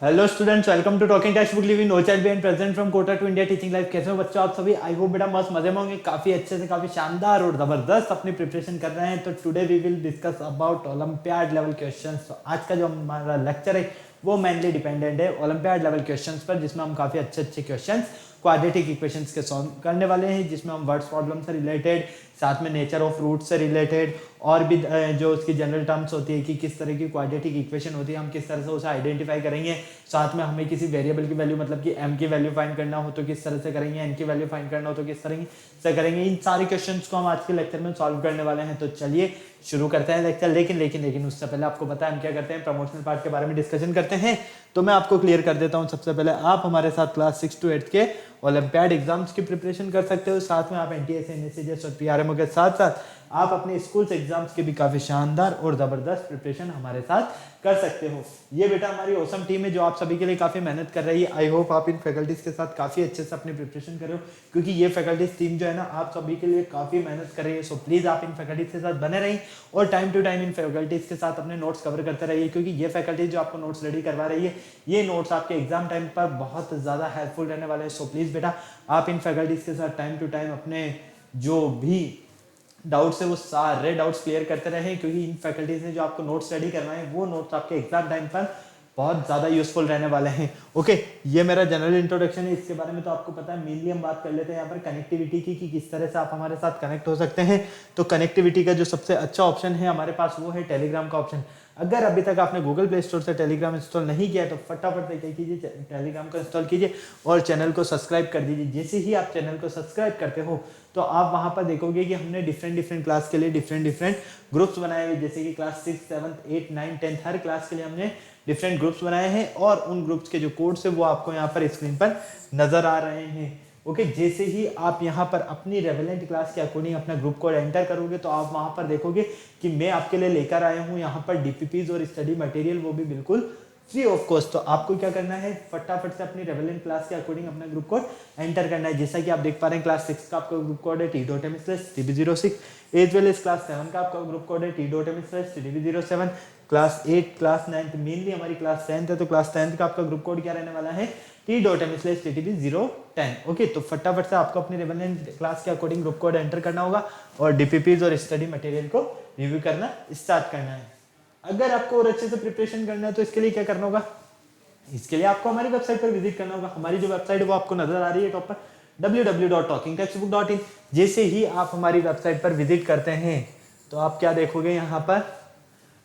Hello students, welcome to talking textbook living no child and present from Kota to India teaching life. कैसे हो बच्चों आप सभी? I hope बेटा मस्त मजे में होंगे, काफी अच्छे से, काफी शानदार और जबरदस्त अपनी प्रिपरेशन कर रहे हैं। तो today we will discuss about olympiad level questions. तो आज का जो हमारा लेक्चर है वो मेनली डिपेंडेंट है ओलंपियाड लेवल क्वेश्चंस पर, जिसमें हम काफी अच्छे अच्छे क्वेश्चंस क्वाड्रेटिक इक्वेशंस के सॉल्व करने वाले हैं, जिसमें हम वर्ड्स प्रॉब्लम से रिलेटेड, साथ में नेचर ऑफ रूट से रिलेटेड और भी जो उसकी जनरल टर्म्स होती है कि किस तरह की क्वाड्रेटिक इक्वेशन होती है, हम किस तरह से उसे आइडेंटिफाई करेंगे। साथ में हमें किसी वेरिएबल की वैल्यू मतलब कि m की वैल्यू फाइंड करना हो तो किस तरह से करेंगे, n की वैल्यू फाइंड करना हो तो किस तरह से करेंगे। इन सारे क्वेश्चंस को हम आज के लेक्चर में सॉल्व करने वाले हैं। तो चलिए शुरू करते हैं लेक्चर। लेकिन उससे पहले आपको पता है हम क्या करते हैं, प्रमोशनल पार्ट के बारे में डिस्कशन करते हैं। तो मैं आपको क्लियर कर देता हूं। सबसे पहले आप हमारे साथ क्लास 6 to 8 के ओलंपियाड एग्जाम्स की प्रिपरेशन कर सकते हो। साथ में आप एनटीएस, एनएससीजेएस और पीआरएमओ के साथ साथ आप अपने स्कूल्स एग्जाम्स के भी काफी शानदार और जबरदस्त प्रिपरेशन हमारे साथ कर सकते हो। ये बेटा हमारी औसम टीम है जो आप सभी के लिए काफी मेहनत कर रही है। आई होप आप इन फैकल्टीज के साथ काफी अच्छे से अपनी प्रिपरेशन कर रहे हो, क्योंकि ये फैकल्टीज टीम जो है ना आप सभी के लिए काफी मेहनत कर रही है। सो प्लीज आप इन फैकल्टीज के साथ बने रहिए और टाइम टू टाइम इन फैकल्टीज के साथ अपने नोट्स कवर करते रहिए, क्योंकि ये फैकल्टीज जो आपको नोट्स रेडी करवा रही है, ये नोट्स आपके एग्जाम टाइम पर बहुत ज्यादा हेल्पफुल रहने वाले हैं। सो प्लीज बेटा आप इन फैकल्टीज के साथ टाइम टू टाइम अपने जो भी डाउट्स है वो सारे डाउट्स क्लियर करते रहे, क्योंकि इन फैकल्टीज ने जो आपको नोट्स रेडी करवाए हैं वो नोट्स आपके एग्जाम टाइम पर बहुत ज्यादा यूजफुल रहने वाले हैं। ओके, ये मेरा जनरल इंट्रोडक्शन है। इसके बारे में तो आपको पता है। मेनली हम बात कर लेते हैं यहाँ पर कनेक्टिविटी की कि किस तरह से आप हमारे साथ कनेक्ट हो सकते हैं। तो कनेक्टिविटी का जो सबसे अच्छा ऑप्शन है हमारे पास वो है टेलीग्राम का ऑप्शन। अगर अभी तक आपने गूगल प्ले स्टोर से टेलीग्राम इंस्टॉल नहीं किया है तो फटाफट से क्या कीजिए, टेलीग्राम को इंस्टॉल कीजिए और चैनल को सब्सक्राइब कर दीजिए। जैसे ही आप चैनल को सब्सक्राइब करते हो तो आप वहां पर देखोगे कि हमने डिफरेंट क्लास के लिए डिफरेंट ग्रुप्स बनाए हुए, जैसे कि क्लास 6, 7, 8, 9, 10 हर क्लास के लिए हमने डिफरेंट ग्रुप्स बनाए हैं और उन ग्रुप्स के जो कोड्स है वो आपको यहाँ पर स्क्रीन पर नजर आ रहे हैं। ओके, जैसे ही आप यहाँ पर अपनी रेवेलेंट क्लास के अकॉर्डिंग अपना ग्रुप कोड एंटर करोगे तो आप वहां पर देखोगे कि मैं आपके लिए लेकर आया हूँ यहाँ पर डीपीपीज और स्टडी मटेरियल, वो भी बिल्कुल फ्री ऑफ कॉस्ट। तो आपको क्या करना है, फटाफट से अपनी रेवेलेंट क्लास के अकॉर्डिंग अपना ग्रुप कोड एंटर करना है। जैसा कि आप देख पा रहे हैं क्लास 6 का आपका ग्रुप कोड है t.m/tb06, as well as class 7 का आपका ग्रुप कोड है t.m/tb07, क्लास 8, क्लास 9 मेनली हमारी क्लास 10th है तो क्लास 10th का आपका ग्रुप कोड क्या रहने वाला है, t.m/tb010। ओके, तो फटाफट से आपको अपनी रेवेलेंट क्लास के अकॉर्डिंग ग्रुप कोड एंटर करना होगा और डीपीपीज और स्टडी मटेरियल को रिव्यू करना स्टार्ट करना है। अगर आपको और अच्छे से प्रिपरेशन करना है तो इसके लिए क्या करना होगा, इसके लिए आपको हमारी वेबसाइट पर विजिट करना होगा। हमारी जो वेबसाइट है वो आपको नजर आ रही है टॉप पर, www.talkingtextbook.in। जैसे ही आप हमारी वेबसाइट पर विजिट करते हैं तो आप क्या देखोगे, यहाँ पर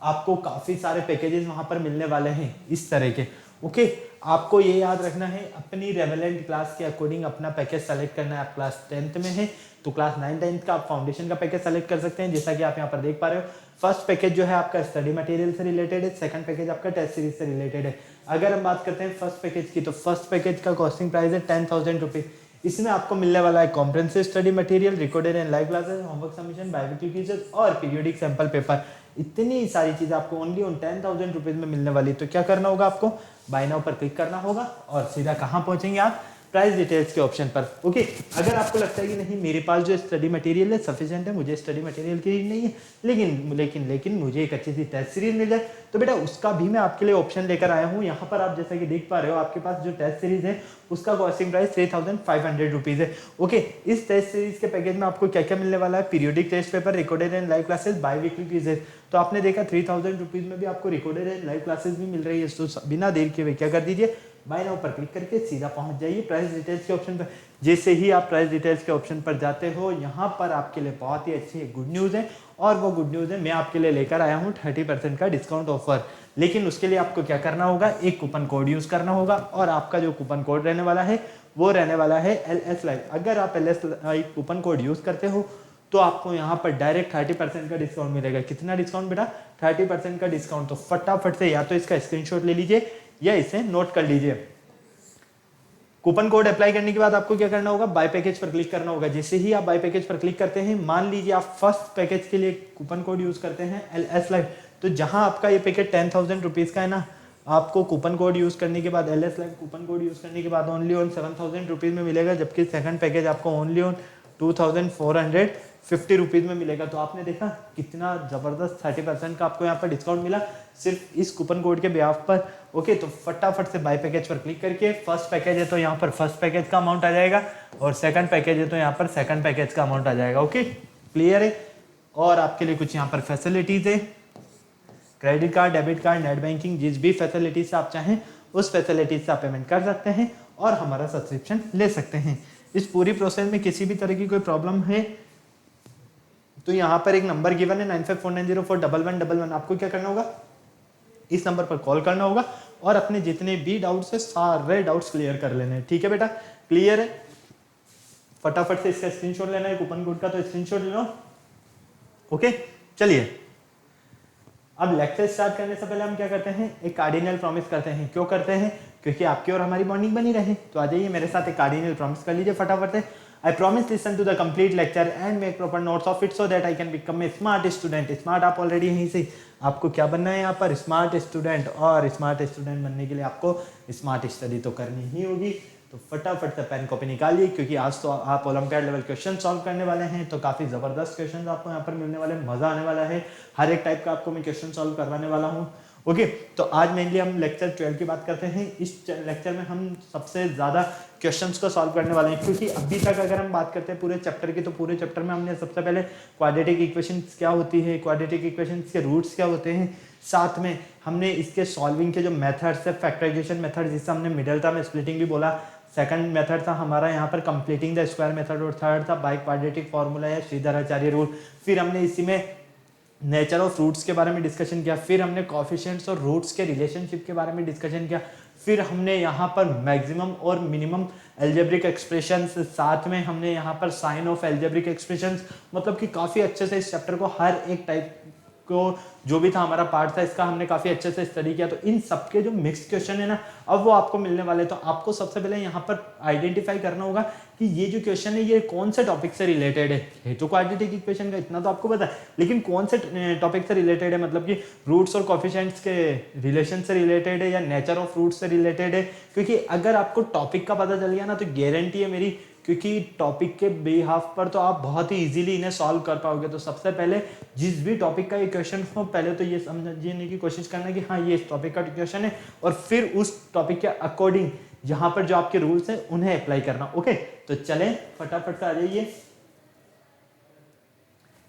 आपको काफी सारे पैकेजेस वहां पर मिलने वाले हैं इस तरह के। ओके, आपको ये याद रखना है अपनी रेवेलेंट क्लास के अकॉर्डिंग अपना पैकेज सेलेक्ट करना है। आप क्लास 10th में है तो क्लास 9, 10th का आप फाउंडेशन का पैकेज सेलेक्ट कर सकते हैं। जैसा कि आप यहाँ पर देख पा रहे हो, फर्स्ट पैकेज जो है आपका स्टडी मटेरियल से रिलेटेड है, सेकंड पैकेज आपका टेस्ट सीरीज से रिलेटेड है। अगर हम बात करते हैं फर्स्ट पैकेज की तो फर्स्ट पैकेज का कॉस्टिंग प्राइस है 10,000 रुपीज। इसमें आपको मिलने वाला है comprehensive study material, recorded and live classes, homework submission, biometry quizzes और पीरियोडिक सैंपल पेपर। इतनी सारी चीजें आपको ओनली ऑन 10,000 रुपीज में मिलने वाली। तो क्या करना होगा, आपको बाय नाउ पर क्लिक करना होगा और सीधा कहां पहुंचेंगे आप, प्राइस डिटेल्स के ऑप्शन पर। ओके, अगर आपको लगता है कि नहीं मेरे पास जो स्टडी मटेरियल है सफिशिएंट है, मुझे स्टडी मटेरियल की नीड नहीं है, लेकिन मुझे एक अच्छी सी टेस्ट सीरीज मिल जाए, तो बेटा उसका भी मैं आपके लिए ऑप्शन लेकर आया हूँ। यहाँ पर आप जैसा कि देख पा रहे हो आपके पास जो टेस्ट सीरीज है उसका कॉस्टिंग प्राइस 3,500 रुपीज है। ओके, इस टेस्ट सीरीज के पैकेज में आपको क्या क्या मिलने वाला है, periodic test paper, recorded and live classes, biweekly quizzes. तो आपने देखा 3,000 रुपीज में भी आपको रिकॉर्डेड एंड लाइव क्लासेस भी मिल रही है। तो बिना देर के हुए क्या कर दीजिए, बाय नाउ पर क्लिक करके सीधा पहुंच जाइए प्राइस डिटेल्स के ऑप्शन पर। जैसे ही आप प्राइस डिटेल्स के ऑप्शन पर जाते हो, यहाँ पर आपके लिए बहुत ही अच्छी गुड न्यूज है और वो गुड न्यूज है मैं आपके लिए लेकर आया हूँ 30% का डिस्काउंट ऑफर। लेकिन उसके लिए आपको क्या करना होगा, एक कूपन कोड यूज करना होगा और आपका जो कूपन कोड रहने वाला है वो रहने वाला है LS लाइव। अगर आप LS live coupon code use करते हो तो आपको यहाँ पर डायरेक्ट 30% का डिस्काउंट मिलेगा। कितना डिस्काउंट बेटा, 30% का डिस्काउंट। तो फटाफट से या तो इसका स्क्रीनशॉट ले लीजिए या इसे नोट कर लीजिए। कूपन कोड अप्लाई करने के बाद आपको क्या करना होगा, बाय पैकेज पर क्लिक करना होगा। जैसे ही आप बाय पैकेज पर क्लिक करते हैं, मान लीजिए आप फर्स्ट पैकेज के लिए कूपन कोड यूज करते हैं LS लाइव, तो जहां आपका ये पैकेज 10,000 रुपीज का है ना, आपको कूपन कोड यूज करने के बाद LS live coupon code use करने के बाद ओनली ऑन 7,000 रुपीज में मिलेगा, जबकि सेकंड पैकेज आपको ओनली ऑन 2,450 रुपीज में मिलेगा। तो आपने देखा कितना जबरदस्त 30% का आपको यहाँ पर डिस्काउंट मिला सिर्फ इस कूपन कोड के ब्याज पर। ओके, तो फटाफट से बाय पैकेज पर क्लिक करके फर्स्ट पैकेज है तो यहाँ पर फर्स्ट पैकेज का अमाउंट आ जाएगा और सेकंड पैकेज है तो यहाँ पर सेकंड पैकेज का अमाउंट आ जाएगा। ओके, क्लियर है। और आपके लिए कुछ यहाँ पर फैसिलिटीज है, credit card, debit card, net banking, जिस भी फैसिलिटीज से आप चाहें उस फैसिलिटीज से आप पेमेंट कर सकते हैं और हमारा सब्सक्रिप्शन ले सकते हैं। इस पूरी प्रोसेस में किसी भी तरह की कोई प्रॉब्लम है तो यहाँ पर एक नंबर गिवन है 9549041111। आपको क्या करना होगा, इस नंबर पर कॉल करना होगा और अपने जितने भी डाउट्स है सारे डाउट्स क्लियर कर लेने हैं। ठीक है बेटा, क्लियर है। फटाफट से इसका स्क्रीनशॉट लेना है कूपन कोड का, तो स्क्रीनशॉट ले लो। ओके, चलिए अब लेक्चर स्टार्ट करने से पहले हम क्या करते हैं, एक कार्डिनल प्रॉमिस करते हैं। क्यों करते हैं, क्योंकि आपकी और हमारी बॉन्डिंग बनी रहे। तो आ जाइए मेरे साथ एक कार्डिनल प्रॉमिस कर लीजिए फटाफट से। I promise listen to the complete lecture and make proper notes of it so that I can become a smart student। Smart आप ऑलरेडी यहीं से, आपको क्या बनना है यहाँ पर, स्मार्ट स्टूडेंट। और स्मार्ट स्टूडेंट बनने के लिए आपको स्मार्ट स्टडी तो करनी ही होगी। तो फटाफट से पेन कॉपी निकालिए क्योंकि आज तो आप ओलंपियाड लेवल क्वेश्चन सॉल्व करने वाले हैं। तो काफ़ी ज़बरदस्त क्वेश्चन आपको यहाँ पर मिलने वाले, मज़ा आने वाला है। हर एक टाइप का आपको मैं क्वेश्चन सॉल्व करवाने वाला हूँ। ओके, तो आज मेनली हम लेक्चर 12 की बात करते हैं। इस लेक्चर में हम सबसे ज़्यादा क्वेश्चंस को सॉल्व करने वाले हैं क्योंकि अभी तक अगर हम बात करते हैं पूरे चैप्टर की, तो पूरे चैप्टर में हमने सबसे पहले क्वाड्रेटिक इक्वेशंस क्या होती है, क्वाड्रेटिक इक्वेशंस के रूट्स क्या होते हैं, साथ में हमने इसके सॉल्विंग के जो मेथड्स है, फैक्टराइजेशन मेथड जिससे हमने मिडिल टर्म स्प्लिटिंग भी बोला, सेकंड मेथड था हमारा यहाँ पर कंप्लीटिंग द स्क्वायर मेथड, और थर्ड था बाय क्वाड्रेटिक फॉर्मूला या श्रीधराचार्य रूल। फिर हमने इसी में नेचर ऑफ रूट्स के बारे में डिस्कशन किया, फिर हमने कोएफिशिएंट्स और रूट्स के रिलेशनशिप के बारे में डिस्कशन किया, फिर हमने यहाँ पर मैक्सिमम और मिनिमम एल्जेब्रिक एक्सप्रेशंस, साथ में हमने यहाँ पर साइन ऑफ एल्जेब्रिक एक्सप्रेशंस, मतलब कि काफ़ी अच्छे से इस चैप्टर को हर एक टाइप को जो भी था हमारा पार्ट था इसका हमने काफ़ी अच्छे से स्टडी किया। तो इन सबके जो मिक्स्ड क्वेश्चन है ना, अब वो आपको मिलने वाले। तो आपको सबसे पहले यहाँ पर आइडेंटिफाई करना होगा कि ये जो क्वेश्चन है ये कौन से टॉपिक से रिलेटेड है। तो क्वाड्रेटिक इक्वेशन का इतना तो आपको पता है, लेकिन कौन से टॉपिक से रिलेटेड है, मतलब कि रूट्स और कोएफिशिएंट्स के रिलेशन से रिलेटेड है या नेचर ऑफ रूट्स से रिलेटेड है। क्योंकि अगर आपको टॉपिक का पता चल गया ना तो गारंटी है मेरी, क्योंकि टॉपिक के बिहाफ पर तो आप बहुत ही इजीली इन्हें सॉल्व कर पाओगे। तो सबसे पहले जिस भी टॉपिक का ये क्वेश्चन हो, पहले तो ये समझने की कोशिश करना कि हाँ ये इस टॉपिक का क्वेश्चन है, और फिर उस टॉपिक के अकॉर्डिंग यहाँ पर जो आपके रूल्स हैं उन्हें अप्लाई करना। ओके, तो चलें फटाफट से आ जाइए।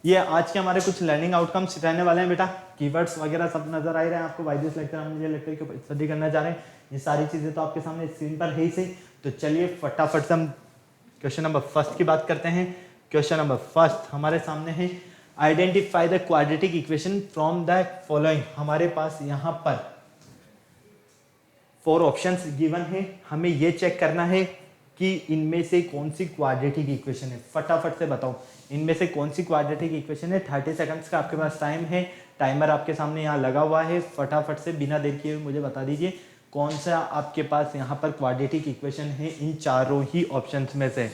ये आज के हमारे कुछ लर्निंग आउटकम्स रहने वाले हैं बेटा। कीवर्ड्स वगैरह सब नजर आ रहे हैं आपको। वाइदिस लेक्चर हम मुझे लेक्चर के ऊपर स्टडी करना चाह रहे हैं, ये सारी चीजें तो आपके सामने स्क्रीन पर है ही सही। तो चलिए फटाफट से हम क्वेश्चन नंबर फर्स्ट की बात करते हैं। क्वेश्चन नंबर फर्स्ट हमारे सामने है, identify the quadratic equation from the following. हमारे पास यहाँ पर 4 ऑप्शंस गिवन है, हमें ये चेक करना है कि इनमें से कौन सी क्वाड्रेटिक इक्वेशन है। फटाफट से बताओ इनमें से कौन सी क्वाड्रेटिक इक्वेशन है। 30 सेकंड्स का आपके पास टाइम है, टाइमर आपके सामने यहाँ लगा हुआ है। फटाफट से बिना देर किए मुझे बता दीजिए कौन सा आपके पास यहाँ पर क्वाड्रेटिक इक्वेशन है इन चारों ही ऑप्शंस में से,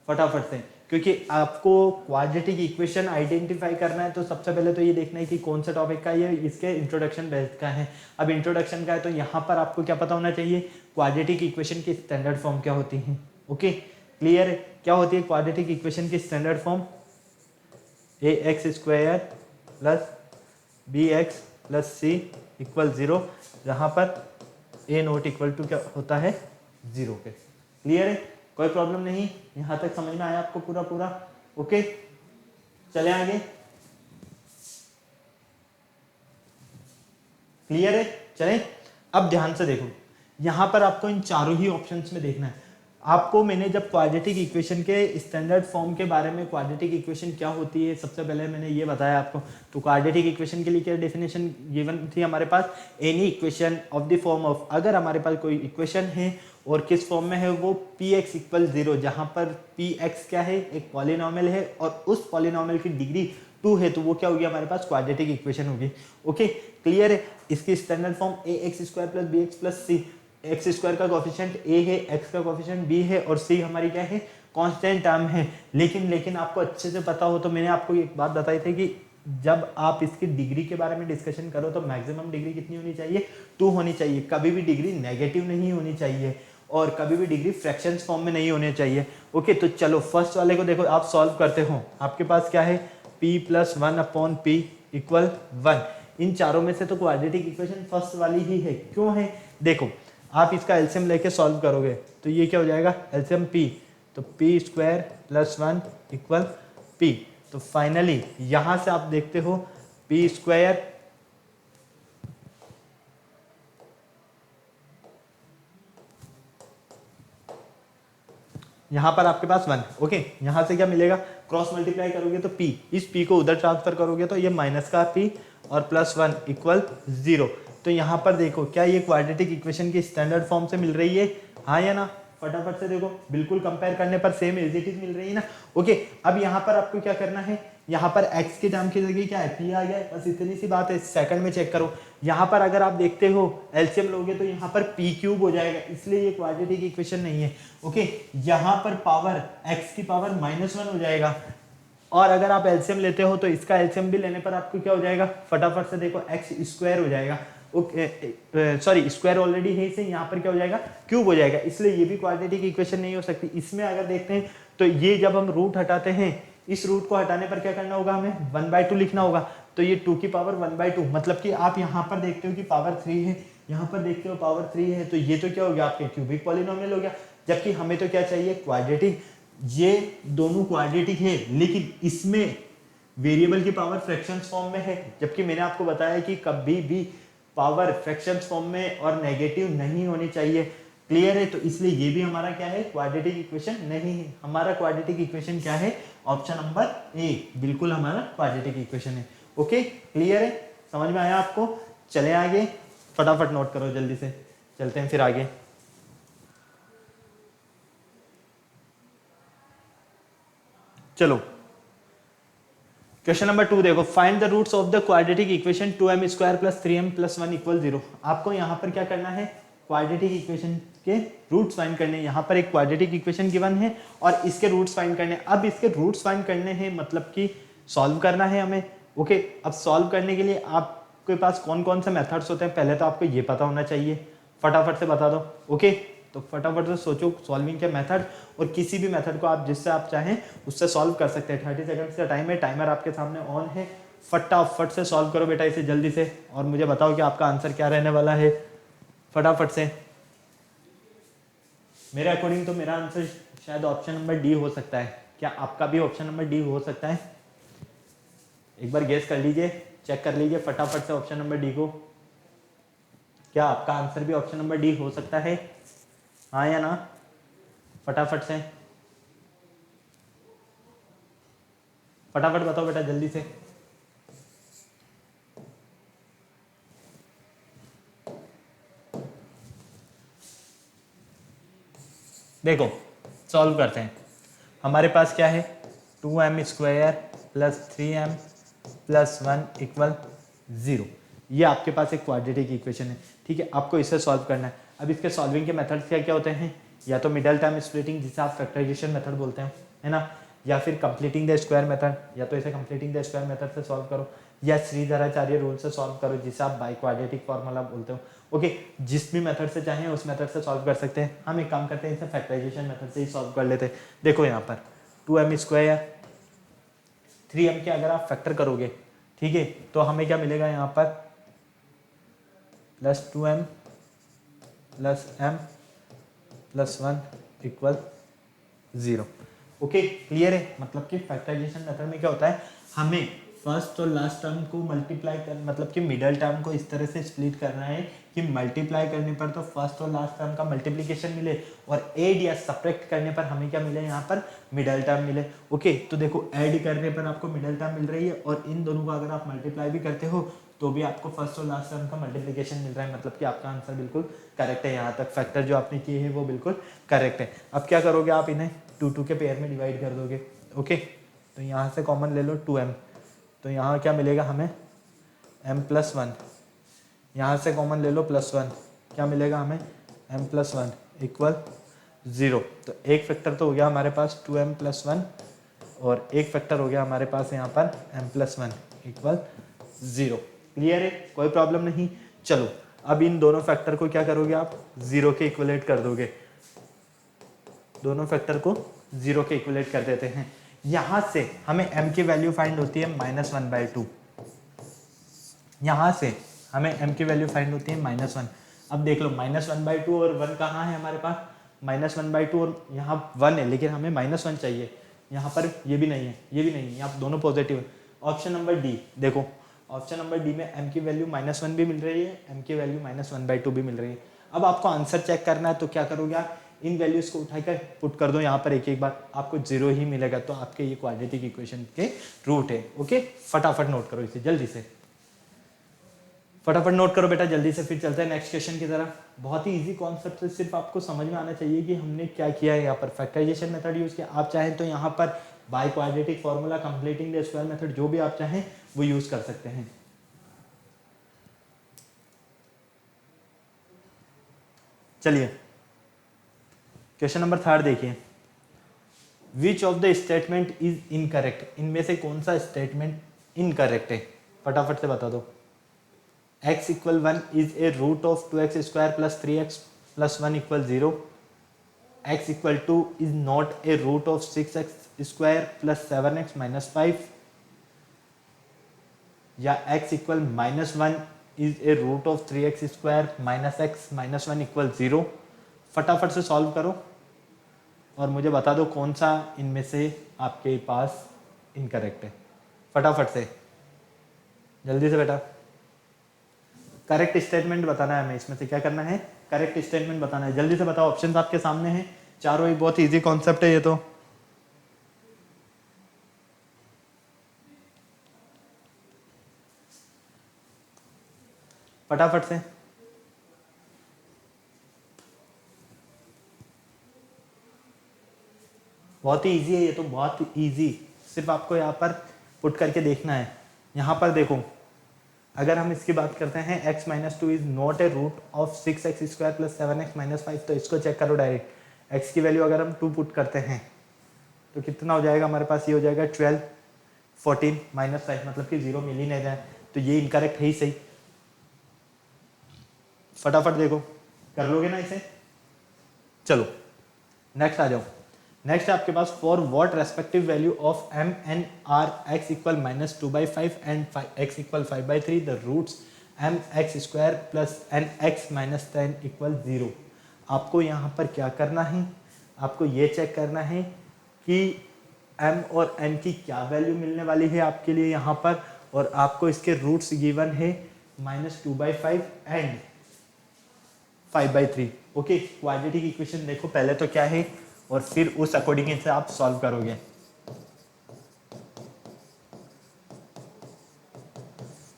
फटाफट से। क्योंकि आपको क्वाड्रेटिक इक्वेशन आइडेंटिफाई करना है तो सबसे पहले तो ये देखना है कि कौन सा टॉपिक का ये, इसके इंट्रोडक्शन बेस्ड का है। अब इंट्रोडक्शन का है तो यहाँ पर आपको क्या पता होना चाहिए, क्वाड्रेटिक इक्वेशन की स्टैंडर्ड फॉर्म क्या होती है। ओके, क्लियर है। क्या होती है क्वाड्रेटिक इक्वेशन की standard form, ax² plus bx plus c equal 0, जहाँ पर a नॉट इक्वल टू क्या होता है 0 के। क्लियर है, कोई प्रॉब्लम नहीं, यहाँ तक समझ में आया आपको पूरा। ओके, चले आगे। क्लियर है, चलें। अब ध्यान से देखो, यहाँ पर आपको इन चारों ही ऑप्शंस में देखना है। आपको मैंने जब क्वाड्रेटिक इक्वेशन के स्टैंडर्ड फॉर्म के बारे में, क्वाड्रेटिक इक्वेशन क्या होती है सबसे पहले मैंने ये बताया आपको। तो क्वाड्रेटिक इक्वेशन के लिए क्या डेफिनेशन गिवन थी हमारे पास, any equation of the form of, अगर हमारे पास कोई इक्वेशन है और किस फॉर्म में है वो px इक्वल 0, जहाँ पर px क्या है, एक पॉलिनॉमियल है और उस पॉलिनॉमियल की डिग्री 2 है, तो वो क्या होगी हमारे पास क्वाड्रेटिक इक्वेशन होगी। ओके, क्लियर है। इसकी standard form ax² plus bx plus c, x² का कोएफिशिएंट a है, x का कोएफिशिएंट b है और c हमारी क्या है, कांस्टेंट टर्म है। लेकिन आपको अच्छे से पता हो तो मैंने आपको एक बात बताई थी कि जब आप इसकी डिग्री के बारे में डिस्कशन करो तो मैक्सिमम डिग्री कितनी होनी चाहिए, 2 होनी चाहिए। कभी भी डिग्री नेगेटिव नहीं होनी चाहिए और कभी भी डिग्री फ्रैक्शंस फॉर्म में नहीं होने चाहिए। ओके, तो चलो फर्स्ट वाले को देखो, आप सॉल्व करते हो। आपके पास क्या है, p + 1/p = 1। इन चारों में से तो क्वाड्रेटिक इक्वेशन फर्स्ट वाली ही है। क्यों है? देखो आप इसका एलसीएम लेके सॉल्व करोगे तो ये क्या हो जाएगा, एलसीएम p, तो p square plus 1 equal p। तो फाइनली यहां से आप देखते हो p स्क्वायर यहां पर आपके पास 1, ओके। यहां से क्या मिलेगा, क्रॉस मल्टीप्लाई करोगे तो p, इस p को उधर ट्रांसफर करोगे तो ये माइनस का p और प्लस 1 इक्वल 0। तो यहाँ पर देखो क्या ये क्वाड्रेटिक इक्वेशन की स्टैंडर्ड फॉर्म से मिल रही है, हाँ या ना? फटाफट से देखो, बिल्कुल कंपेयर करने पर सेम एज इट इज मिल रही है ना, ओके। अब यहाँ पर आपको क्या करना है, यहाँ पर x के टर्म की जगह क्या है, p आ गया है, बस इतनी सी बात है। सेकंड में चेक करो, यहाँ पर अगर आप देखते हो एलसीएम लोगे तो यहाँ पर p क्यूब हो जाएगा, इसलिए ये क्वाड्रेटिक इक्वेशन नहीं है, ओके। यहाँ पर पावर x की पावर -1 हो जाएगा, और अगर आप एलसीएम लेते हो तो इसका एलसीएम भी लेने पर आपको क्या हो जाएगा, फटाफट से देखो x स्क्वायर हो जाएगा, ओके। सॉरी, स्क्वायर ऑलरेडी है इसे, यहाँ पर क्या हो जाएगा, क्यूब हो जाएगा, इसलिए ये भी क्वाड्रेटिक इक्वेशन नहीं हो सकती। इसमें अगर देखते हैं तो ये जब हम रूट हटाते हैं, इस रूट को हटाने पर क्या करना होगा, हमें 1/2 लिखना होगा। तो ये 2 की पावर 1/2, मतलब कि आप यहाँ पर देखते हो कि पावर 3 है, यहाँ पर देखते हो पावर 3 है, तो ये तो क्या हो गया, आपके क्यूबिक पॉलिनोमियल हो गया। जबकि हमें तो क्या चाहिए, क्वाड्रेटिक। ये दोनों क्वाड्रेटिक है, लेकिन इसमें वेरिएबल की पावर फ्रैक्शंस फॉर्म में है, जबकि मैंने आपको बताया कि कभी भी पावर फ्रैक्शंस फॉर्म में और नेगेटिव नहीं होनी चाहिए। क्लियर है? तो इसलिए ये भी हमारा क्या है, क्वाड्रेटिक इक्वेशन नहीं है। हमारा क्वाड्रेटिक इक्वेशन क्या है, ऑप्शन नंबर ए, बिल्कुल हमारा क्वाड्रेटिक इक्वेशन है। ओके, क्लियर है? समझ में आया आपको? चले आगे, फटाफट नोट करो, जल्दी से चलते हैं फिर आगे। चलो क्वेश्चन नंबर 2 देखो, find the roots of the quadratic equation 2m square plus 3m plus 1 equal 0। आपको यहाँ पर क्या करना है, क्वाड्रेटिक इक्वेशन के रूट्स फाइंड करने। यहाँ पर एक क्वाड्रेटिक इक्वेशन गिवन है और इसके रूट्स फाइंड करने। अब इसके रूट्स फाइंड करने हैं, मतलब कि सॉल्व करना है हमें, ओके। अब सॉल्व करने के लिए आपके पास कौन कौन से मेथड्स होते हैं, पहले तो आपको ये पता होना चाहिए, फटाफट से बता दो, ओके। तो फटाफट से सोचो सॉल्विंग के मेथड, और किसी भी मेथड को आप जिससे आप चाहें उससे सॉल्व कर सकते हैं। 30 सेकंड्स का टाइम है, टाइमर आपके सामने ऑन है, फटाफट से सॉल्व करो बेटा इसे जल्दी से, और मुझे बताओ कि आपका आंसर क्या रहने वाला है, फटाफट से। मेरे अकॉर्डिंग तो मेरा आंसर शायद ऑप्शन नंबर डी हो सकता है। क्या आपका भी ऑप्शन नंबर डी हो सकता है? एक बार गेस कर लीजिए, चेक कर लीजिए फटाफट से ऑप्शन नंबर डी को। क्या आपका आंसर भी ऑप्शन नंबर डी हो सकता है, हाँ या ना? फटाफट से, फटाफट बताओ बेटा जल्दी से। देखो सॉल्व करते हैं। हमारे पास क्या है, 2m square plus 3m plus 1 equal 0। ये आपके पास एक क्वाड्रेटिक इक्वेशन है, ठीक है। आपको इसे सॉल्व करना है। अब इसके सॉल्विंग के मेथड्स क्या क्या होते हैं, या तो मिडल टर्म स्प्लिटिंग जिसे आप फैक्टराइजेशन मेथड बोलते हैं, है ना, या फिर कंप्लीटिंग द स्क्वायर मेथड, या तो इसे कंप्लीटिंग द स्क्वायर मेथड से सॉल्व करो, या श्रीधराचार्य रूल से सॉल्व करो जिसे आप बाई क्वाड्रेटिक फॉर्मूला बोलते हो, ओके। जिस भी मेथड से चाहें उस मेथड से सॉल्व कर सकते हैं। हम एक काम करते हैं, इसे फैक्टराइजेशन मेथड से ही सॉल्व कर लेते हैं। देखो यहाँ पर 2m स्क्वायर 3m के अगर आप फैक्टर करोगे, ठीक है, तो हमें क्या मिलेगा यहाँ पर, plus 2m plus m plus 1 equal 0। Okay, clear है? मतलब कि फैक्टराइजेशन मेथड में क्या होता है, हमें फर्स्ट और लास्ट टर्म को मल्टीप्लाई कर, मतलब कि मिडल टर्म को इस तरह से स्प्लिट करना है कि मल्टीप्लाई करने पर तो फर्स्ट और लास्ट टर्म का मल्टीप्लिकेशन मिले, और ऐड या सब्ट्रैक्ट करने पर हमें क्या मिले, यहाँ पर मिडल टर्म मिले, ओके। तो देखो ऐड करने पर आपको मिडल टर्म मिल रही है, और इन दोनों को अगर आप मल्टीप्लाई भी करते हो तो भी आपको फर्स्ट और लास्ट टर्म का मल्टीप्लिकेशन मिल रहा है, मतलब कि आपका आंसर बिल्कुल करेक्ट है। यहाँ तक फैक्टर जो आपने किए हैं वो बिल्कुल करेक्ट है। अब क्या करोगे, आप इन्हें 2 के पेयर में डिवाइड कर दोगे, ओके। तो यहाँ से कॉमन ले लो 2m, तो यहाँ क्या मिलेगा हमें, m प्लस 1, यहाँ से कॉमन ले लो प्लस 1, क्या मिलेगा हमें, m प्लस 1 इक्वल 0। तो एक फैक्टर तो हो गया हमारे पास 2m प्लस 1, और एक फैक्टर हो गया हमारे पास यहाँ पर m प्लस 1 इक्वल 0। क्लियर है? कोई प्रॉब्लम नहीं। चलो अब इन दोनों फैक्टर को क्या करोगे, आप 0 के इक्वलेट कर दोगे। दोनों फैक्टर को 0 के इक्वलेट कर देते हैं। यहाँ से हमें m की वैल्यू फाइंड होती है -1/2। यहाँ से हमें m की वैल्यू फाइंड होती है -1। अब देख लो -1/2 और 1 कहाँ है हमारे पास, -1/2 और यहाँ 1 है, लेकिन हमें -1 चाहिए। यहाँ पर ये भी नहीं है, ये भी नहीं है, यहाँ दोनों पॉजिटिव है। ऑप्शन नंबर डी देखो, ऑप्शन नंबर डी में m की वैल्यू -1 भी मिल रही है, m की वैल्यू -1/2 भी मिल रही है। अब आपको आंसर चेक करना है तो क्या करोगे आप, इन वैल्यूज को उठाकर पुट कर दो यहाँ पर एक एक बार, आपको 0 ही मिलेगा। तो आपके ये क्वाड्रेटिक इक्वेशन के रूट है। ओके, फटाफट नोट करो इसे जल्दी से, फटाफट नोट करो बेटा जल्दी से, फिर चलते हैं नेक्स्ट क्वेश्चन की तरफ। बहुत ही इजी कॉन्सेप्ट है, सिर्फ आपको समझ में आना चाहिए कि हमने क्या किया है। यहाँ पर फैक्टराइजेशन मेथड यूज किया, आप चाहें तो यहाँ पर by quadratic formula, completing the square method, जो भी आप चाहें वो यूज कर सकते हैं। चलिए क्वेश्चन नंबर 3 देखिए, which of the statement is incorrect, इनमें से कौन सा स्टेटमेंट इनकरेक्ट है, फटाफट से बता दो। x = 1 is a root of 2x² plus 3x plus 1 = 0. x = 2 is not a root of 6x² plus 7x minus 5. या x = -1 is a root of 3x² minus x minus 1 = 0. फटाफट से सॉल्व करो और मुझे बता दो कौन सा इनमें से आपके पास इनकरेक्ट है। फटाफट से जल्दी से बेटा, करेक्ट स्टेटमेंट बताना है हमें, इसमें से क्या करना है, करेक्ट स्टेटमेंट बताना है। जल्दी से बताओ, ऑप्शंस आपके सामने हैं चारों ही, बहुत इजी कॉन्सेप्ट है ये तो। फटाफट से, बहुत ही इजी है ये तो, बहुत इजी, सिर्फ आपको यहाँ पर पुट करके देखना है। यहाँ पर देखो, अगर हम इसकी बात करते हैं x - 2 is not a root of 6x² plus 7x minus 5, तो इसको चेक करो डायरेक्ट। x की वैल्यू अगर हम 2 पुट करते हैं तो कितना हो जाएगा हमारे पास, ये हो जाएगा 12, 14 माइनस 5, मतलब कि 0 मिल ही नहीं जाए, तो ये इनकरेक्ट है ही सही। फटाफट देखो, कर लोगे ना इसे। चलो नेक्स्ट आ जाओ। नेक्स्ट आपके पास, for what respective value of m n r x = -2/5 and x = 5/3 the roots mx² plus nx - 10 = 0। आपको यहाँ पर क्या करना है, आपको ये चेक करना है कि m और n की क्या वैल्यू मिलने वाली है आपके लिए यहाँ पर, और आपको इसके रूट्स गिवन है -2/5 एंड 5/3। ओके, क्वाड्रेटिक इक्वेशन देखो पहले तो क्या है और फिर उस अकॉर्डिंग से आप सॉल्व करोगे।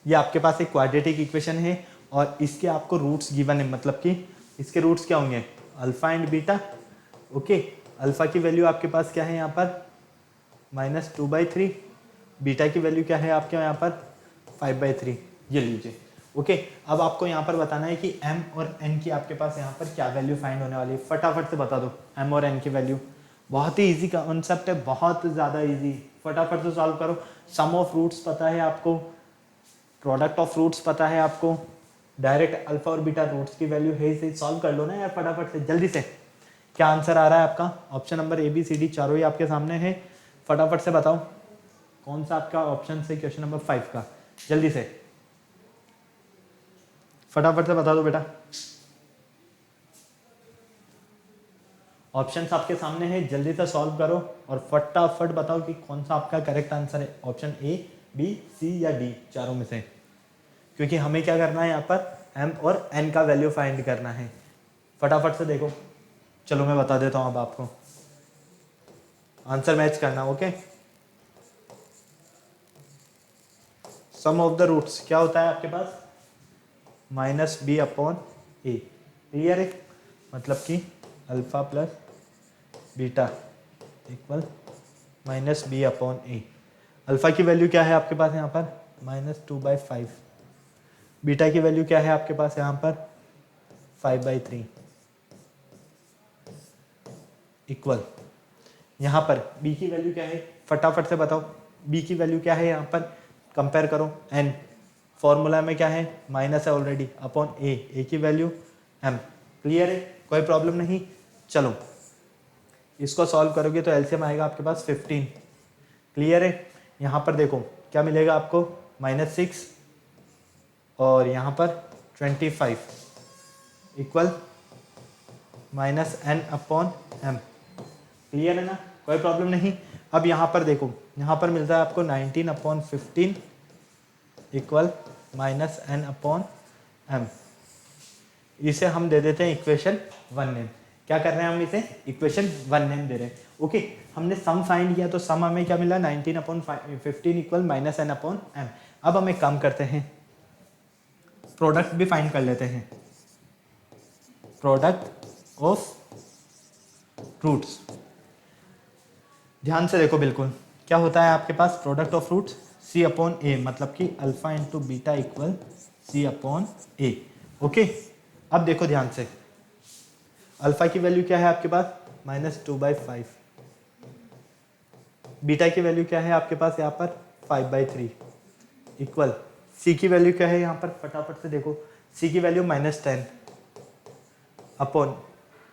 ये आपके पास एक क्वाड्रेटिक इक्वेशन है और इसके आपको रूट्स गिवन है, मतलब कि इसके रूट्स क्या होंगे, alpha and beta. Okay, alpha की वैल्यू आपके पास क्या है यहाँ पर -2/3, बीटा की वैल्यू क्या है आपके यहाँ पर 5/3, ये लीजिए। ओके, अब आपको यहाँ पर बताना है कि m और n की आपके पास यहाँ पर क्या वैल्यू फाइंड होने वाली है। फटाफट से बता दो m और n की वैल्यू। बहुत ही इजी कॉन्सेप्ट है, बहुत ज़्यादा इजी, फटाफट से सॉल्व करो। सम ऑफ रूट्स पता है आपको, प्रोडक्ट ऑफ रूट्स पता है आपको, डायरेक्ट अल्फा और बीटा रूट्स की वैल्यू है, इसे सॉल्व कर लो ना यार फटाफट से जल्दी से। क्या आंसर आ रहा है आपका, option number A B C D चारों ही आपके सामने है, फटाफट से बताओ कौन सा आपका ऑप्शन है क्वेश्चन नंबर 5 का, जल्दी से फटाफट से बता दो बेटा। ऑप्शंस आपके सामने हैं, जल्दी से सॉल्व करो और फटाफट बताओ कि कौन सा आपका करेक्ट आंसर है, ऑप्शन A B C या D चारों में से, क्योंकि हमें क्या करना है यहाँ पर m और n का वैल्यू फाइंड करना है। फटाफट से देखो, चलो मैं बता देता हूँ अब आपको, आंसर मैच करना। Okay, sum of the roots क्या होता है आपके पास -b/a, क्लियर है, मतलब कि alpha plus beta equal -b/a। Alpha की वैल्यू क्या है आपके पास यहाँ पर -2/5, बीटा की वैल्यू क्या है आपके पास यहाँ पर 5/3 इक्वल, यहाँ पर b की वैल्यू क्या है, फटाफट से बताओ b की वैल्यू क्या है यहाँ पर, कंपेयर करो n, फॉर्मूला में क्या है माइनस है ऑलरेडी अपॉन a की वैल्यू m, क्लियर है, कोई प्रॉब्लम नहीं। चलो इसको सॉल्व करोगे तो एलसीएम आएगा आपके पास 15, क्लियर है। यहाँ पर देखो क्या मिलेगा आपको -6 और यहाँ पर 25 equal minus n upon m. Clear है ना, कोई प्रॉब्लम नहीं। अब यहाँ पर देखो, यहाँ पर मिलता है आपको 19/15 equal minus n upon m. इसे हम दे देते हैं इक्वेशन 1 नेम। क्या कर रहे हैं हम इसे इक्वेशन 1 नेम दे रहे हैं। ओके, हमने सम फाइंड किया तो सम हमें क्या मिला 19/15 equal minus n upon m. अब हम एक काम करते हैं, प्रोडक्ट भी फाइंड कर लेते हैं। प्रोडक्ट ऑफ रूट्स, ध्यान से देखो बिल्कुल, क्या होता है आपके पास product of roots C upon A, मतलब कि alpha into beta equal C upon A. Okay, अब देखो ध्यान से, अल्फा की वैल्यू क्या है आपके पास -2/5, बीटा की वैल्यू क्या है आपके पास यहाँ पर 5/3 इक्वल सी की वैल्यू क्या है यहाँ पर, फटाफट से देखो, सी की वैल्यू -10 अपॉन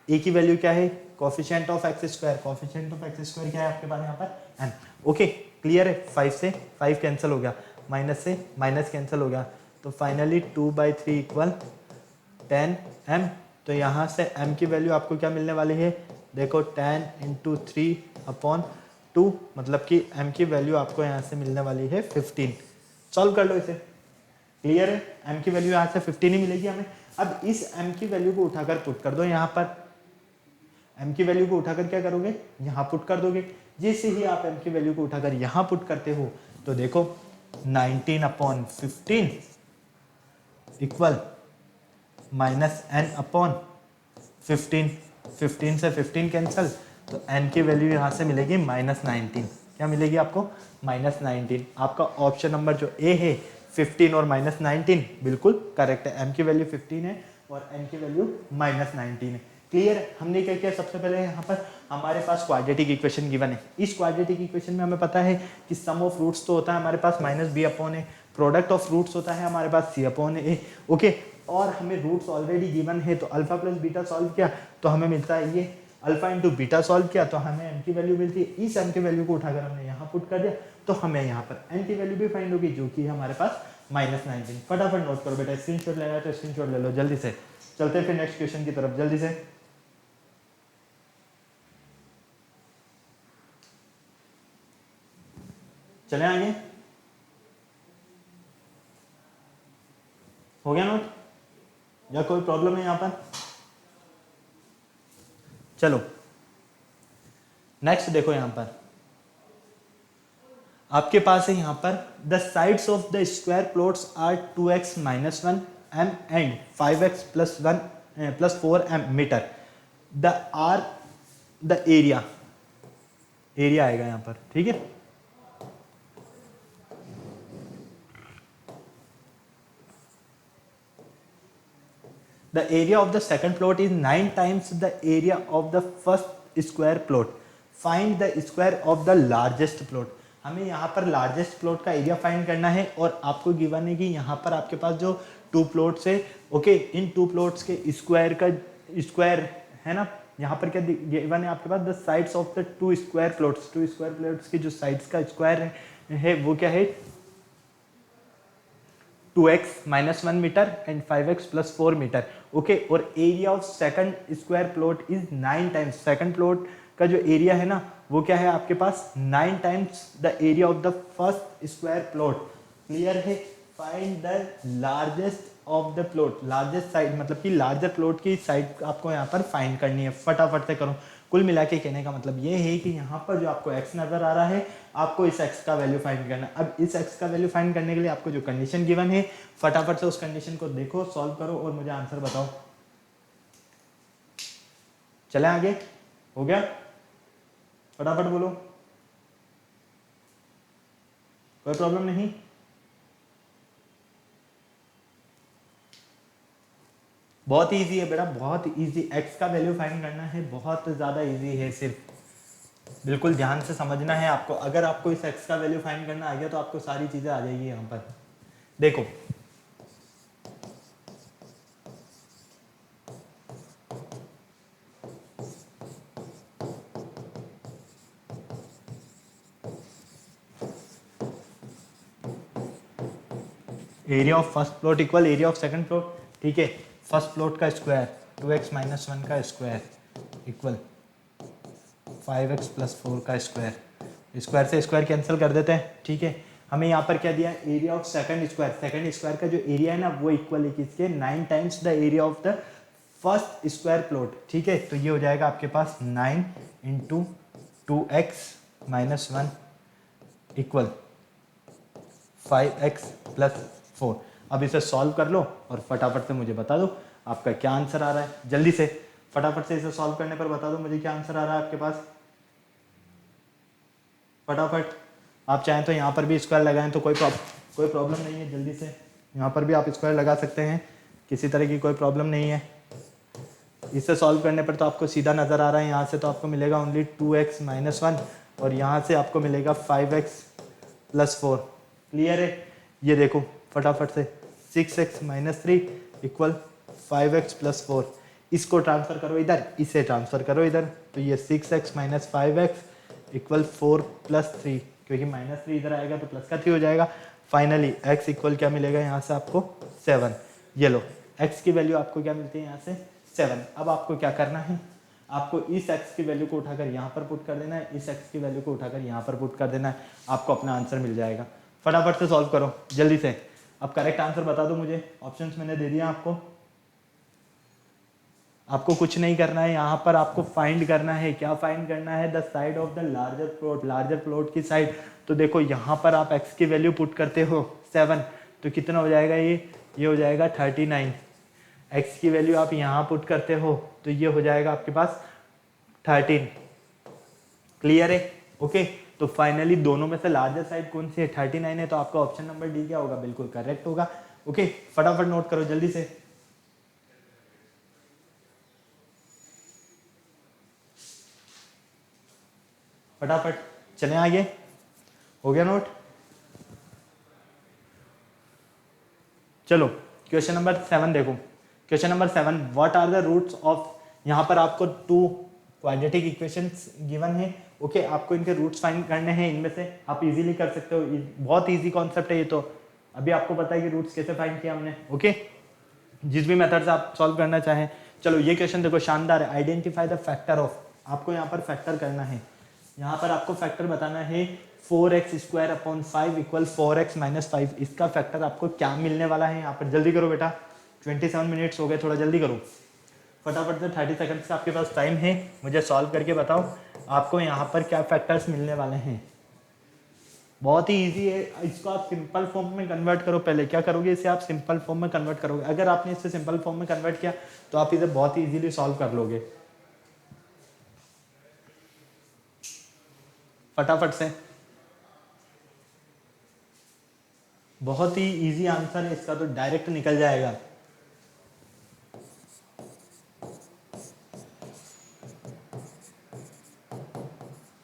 ए की वैल्यू क्या है, coefficient of x square, coefficient of x square क्या है आपके पास यहाँ पर एन। ओके, क्लियर है, 5 से 5 कैंसिल हो गया, माइनस से माइनस कैंसिल हो गया, तो फाइनली 2/3 इक्वल 10m। तो यहाँ से m की वैल्यू आपको क्या मिलने वाली है, देखो 10 × 3/2, मतलब कि m की वैल्यू आपको यहाँ से मिलने वाली है 15। सॉल्व कर लो इसे, क्लियर है, m की वैल्यू यहाँ से 15 ही मिलेगी हमें। अब इस m की वैल्यू को उठाकर पुट कर दो यहाँ पर, m की वैल्यू को उठाकर क्या करोगे, यहाँ पुट कर दोगे। जैसे ही आप m की वैल्यू को उठाकर यहाँ पुट करते हो तो देखो 19/15 इक्वल माइनस एन अपॉन 15, 15 से 15 कैंसिल, तो n की वैल्यू यहाँ से मिलेगी -19। क्या मिलेगी आपको -19। आपका ऑप्शन नंबर जो ए है 15 और -19 बिल्कुल करेक्ट है। m की वैल्यू 15 है और n की वैल्यू -19 है। क्लियर है, हमने क्या किया, सबसे पहले यहाँ पर हमारे पास क्वाड्रेटिक इक्वेशन गिवन है। इस क्वाड्रेटिक इक्वेशन में हमें पता है कि सम ऑफ रूट्स तो होता है हमारे पास -b/a, प्रोडक्ट ऑफ रूट्स होता है हमारे पास c/a। ओके, और हमें रूट्स ऑलरेडी गिवन है, तो अल्फा प्लस बीटा सॉल्व किया तो हमें मिलता है ये, अल्फा इंटू बीटा सॉल्व किया तो हमें m की वैल्यू मिलती है। इस m की वैल्यू को उठाकर हमने यहाँ पुट कर दिया तो हमें यहाँ पर n की वैल्यू भी फाइंड होगी, जो कि हमारे पास -19। फटाफट नोट करो बेटा, स्क्रीनशॉट लेना है तो स्क्रीनशॉट ले लो जल्दी से। चलते फिर नेक्स्ट क्वेश्चन की तरफ जल्दी से। चले आगे, हो गया नोट या कोई प्रॉब्लम है यहाँ पर? चलो नेक्स्ट देखो, यहाँ पर आपके पास है यहाँ पर the sides of the square plots are 2x - 1 m and 5x + 4m metre. The are the area, area आएगा यहाँ पर, ठीक है। The area of the second plot is 9 times the area of the first square plot. Find the square of the largest plot. हमें यहाँ पर largest plot का area find करना है और आपको गिवन है कि यहाँ पर आपके पास जो 2 प्लॉट्स है, ओके, इन 2 प्लॉट्स के स्क्वायर का स्क्वायर है ना, यहाँ पर क्या गिवन है आपके पास, the sides of the 2 square plots, 2 square plots की जो साइड्स का स्क्वायर है वो क्या है 2x - 1 metre and 5x + 4 metre. Okay, और area of second square plot is 9 times, second plot का जो एरिया है ना वो क्या है आपके पास 9 times the area of the first square plot. Clear है, find the largest of the plot, largest side मतलब कि लार्जर प्लॉट की साइड आपको यहाँ पर फाइंड करनी है। फटाफट से करो। कुल मिला के कहने का मतलब ये है कि यहाँ पर जो आपको x नजर आ रहा है, आपको इस x का वैल्यू फाइंड करना है। अब इस x का वैल्यू फाइंड करने के लिए आपको जो कंडीशन गिवन है, फटाफट से उस कंडीशन को देखो, सॉल्व करो और मुझे आंसर बताओ। चले आगे, हो गया, फटाफट बोलो, कोई प्रॉब्लम नहीं। बहुत इजी है बेटा, बहुत इजी। x का वैल्यू फाइंड करना है, बहुत ज़्यादा इजी है, सिर्फ बिल्कुल ध्यान से समझना है आपको। अगर आपको इस x का वैल्यू फाइंड करना आ गया तो आपको सारी चीज़ें आ जाएगी यहाँ पर। देखो area of first plot equal area of second plot, ठीक है। फर्स्ट प्लॉट का स्क्वायर 2x माइनस 1 का स्क्वायर इक्वल 5x प्लस 4 का स्क्वायर। स्क्वायर से स्क्वायर कैंसिल कर देते हैं, ठीक है। हमें यहाँ पर क्या दिया, एरिया ऑफ सेकंड स्क्वायर का जो एरिया है ना वो इक्वल है किसके, 9 times the area of the first square plot, ठीक है। तो ये हो जाएगा आपके पास 9 into 2x minus 1 equal 5x plus 4। अब इसे सॉल्व कर लो और फटाफट से मुझे बता दो आपका क्या आंसर आ रहा है। जल्दी से फटाफट से इसे सॉल्व करने पर बता दो मुझे क्या आंसर आ रहा है आपके पास, फटाफट। आप चाहें तो यहाँ पर भी स्क्वायर लगाएं तो कोई प्रॉब्लम नहीं है, जल्दी से यहाँ पर भी आप स्क्वायर लगा सकते हैं, किसी तरह की कोई प्रॉब्लम नहीं है। इसे सॉल्व करने पर तो आपको सीधा नज़र आ रहा है, यहाँ से तो आपको मिलेगा ओनली 2x माइनस 1 और यहाँ से आपको मिलेगा 5x प्लस 4। क्लियर है, ये देखो फटाफट से 6x minus 3 equal 5x plus 4। इसको ट्रांसफर करो इधर, इसे ट्रांसफर करो इधर, तो ये 6x minus 5x equal 4 plus 3, क्योंकि माइनस 3 इधर आएगा तो प्लस का 3 हो जाएगा। फाइनली x इक्वल क्या मिलेगा यहाँ से आपको 7। ये लो x की वैल्यू आपको क्या मिलती है यहाँ से 7। अब आपको क्या करना है, आपको इस x की वैल्यू को उठाकर यहाँ पर पुट कर देना है, इस x की वैल्यू को उठाकर यहाँ पर पुट कर देना है, आपको अपना आंसर मिल जाएगा। फटाफट से सॉल्व करो जल्दी से। अब करेक्ट आंसर बता दो मुझे, ऑप्शंस मैंने दे दिया आपको। आपको कुछ नहीं करना है, यहाँ पर आपको फाइंड करना है। क्या फाइंड करना है, the side of the larger plot की साइड। तो देखो यहाँ पर आप x की वैल्यू पुट करते हो 7, तो कितना हो जाएगा ये हो जाएगा 39। x की वैल्यू आप यहाँ पुट करते हो तो ये हो जाएगा आपके पास 13। क्लियर है, ओके। तो फाइनली दोनों में से लार्जर साइड कौन सी है, 39 है, तो आपका ऑप्शन नंबर डी क्या होगा, बिल्कुल करेक्ट होगा। ओके फटाफट नोट करो जल्दी से। फटाफट चलें आगे, हो गया नोट। चलो क्वेश्चन नंबर 7 देखो। Question number 7, what are the roots of, यहाँ पर आपको 2 क्वाड्रेटिक इक्वेशंस गिवन है, ओके। आपको इनके रूट्स फाइंड करने हैं, इनमें से आप इजीली कर सकते हो, बहुत इजी कॉन्सेप्ट है ये तो। अभी आपको पता है कि रूट्स कैसे फाइंड किया हमने, ओके। जिस भी मेथड से आप सॉल्व करना चाहें। चलो ये क्वेश्चन देखो शानदार है, आइडेंटिफाई द फैक्टर ऑफ। आपको यहाँ पर फैक्टर करना है, यहाँ पर आपको फैक्टर बताना है 4x square upon 5 equal 4x minus 5। इसका फैक्टर आपको क्या मिलने वाला है, यहाँ पर जल्दी करो बेटा, 27 मिनट्स हो गए, थोड़ा जल्दी करो फटाफट से। 30 सेकंड से आपके पास टाइम है, मुझे सॉल्व करके बताओ आपको यहाँ पर क्या फैक्टर्स मिलने वाले हैं। बहुत ही इजी है, इसको आप सिंपल फॉर्म में कन्वर्ट करो। पहले क्या करोगे, इसे आप सिंपल फॉर्म में कन्वर्ट करोगे। अगर आपने इसे सिंपल फॉर्म में कन्वर्ट किया तो आप इसे बहुत ही इजीली सॉल्व कर लोगे फटाफट से। बहुत ही इजी आंसर है इसका, तो डायरेक्ट निकल जाएगा।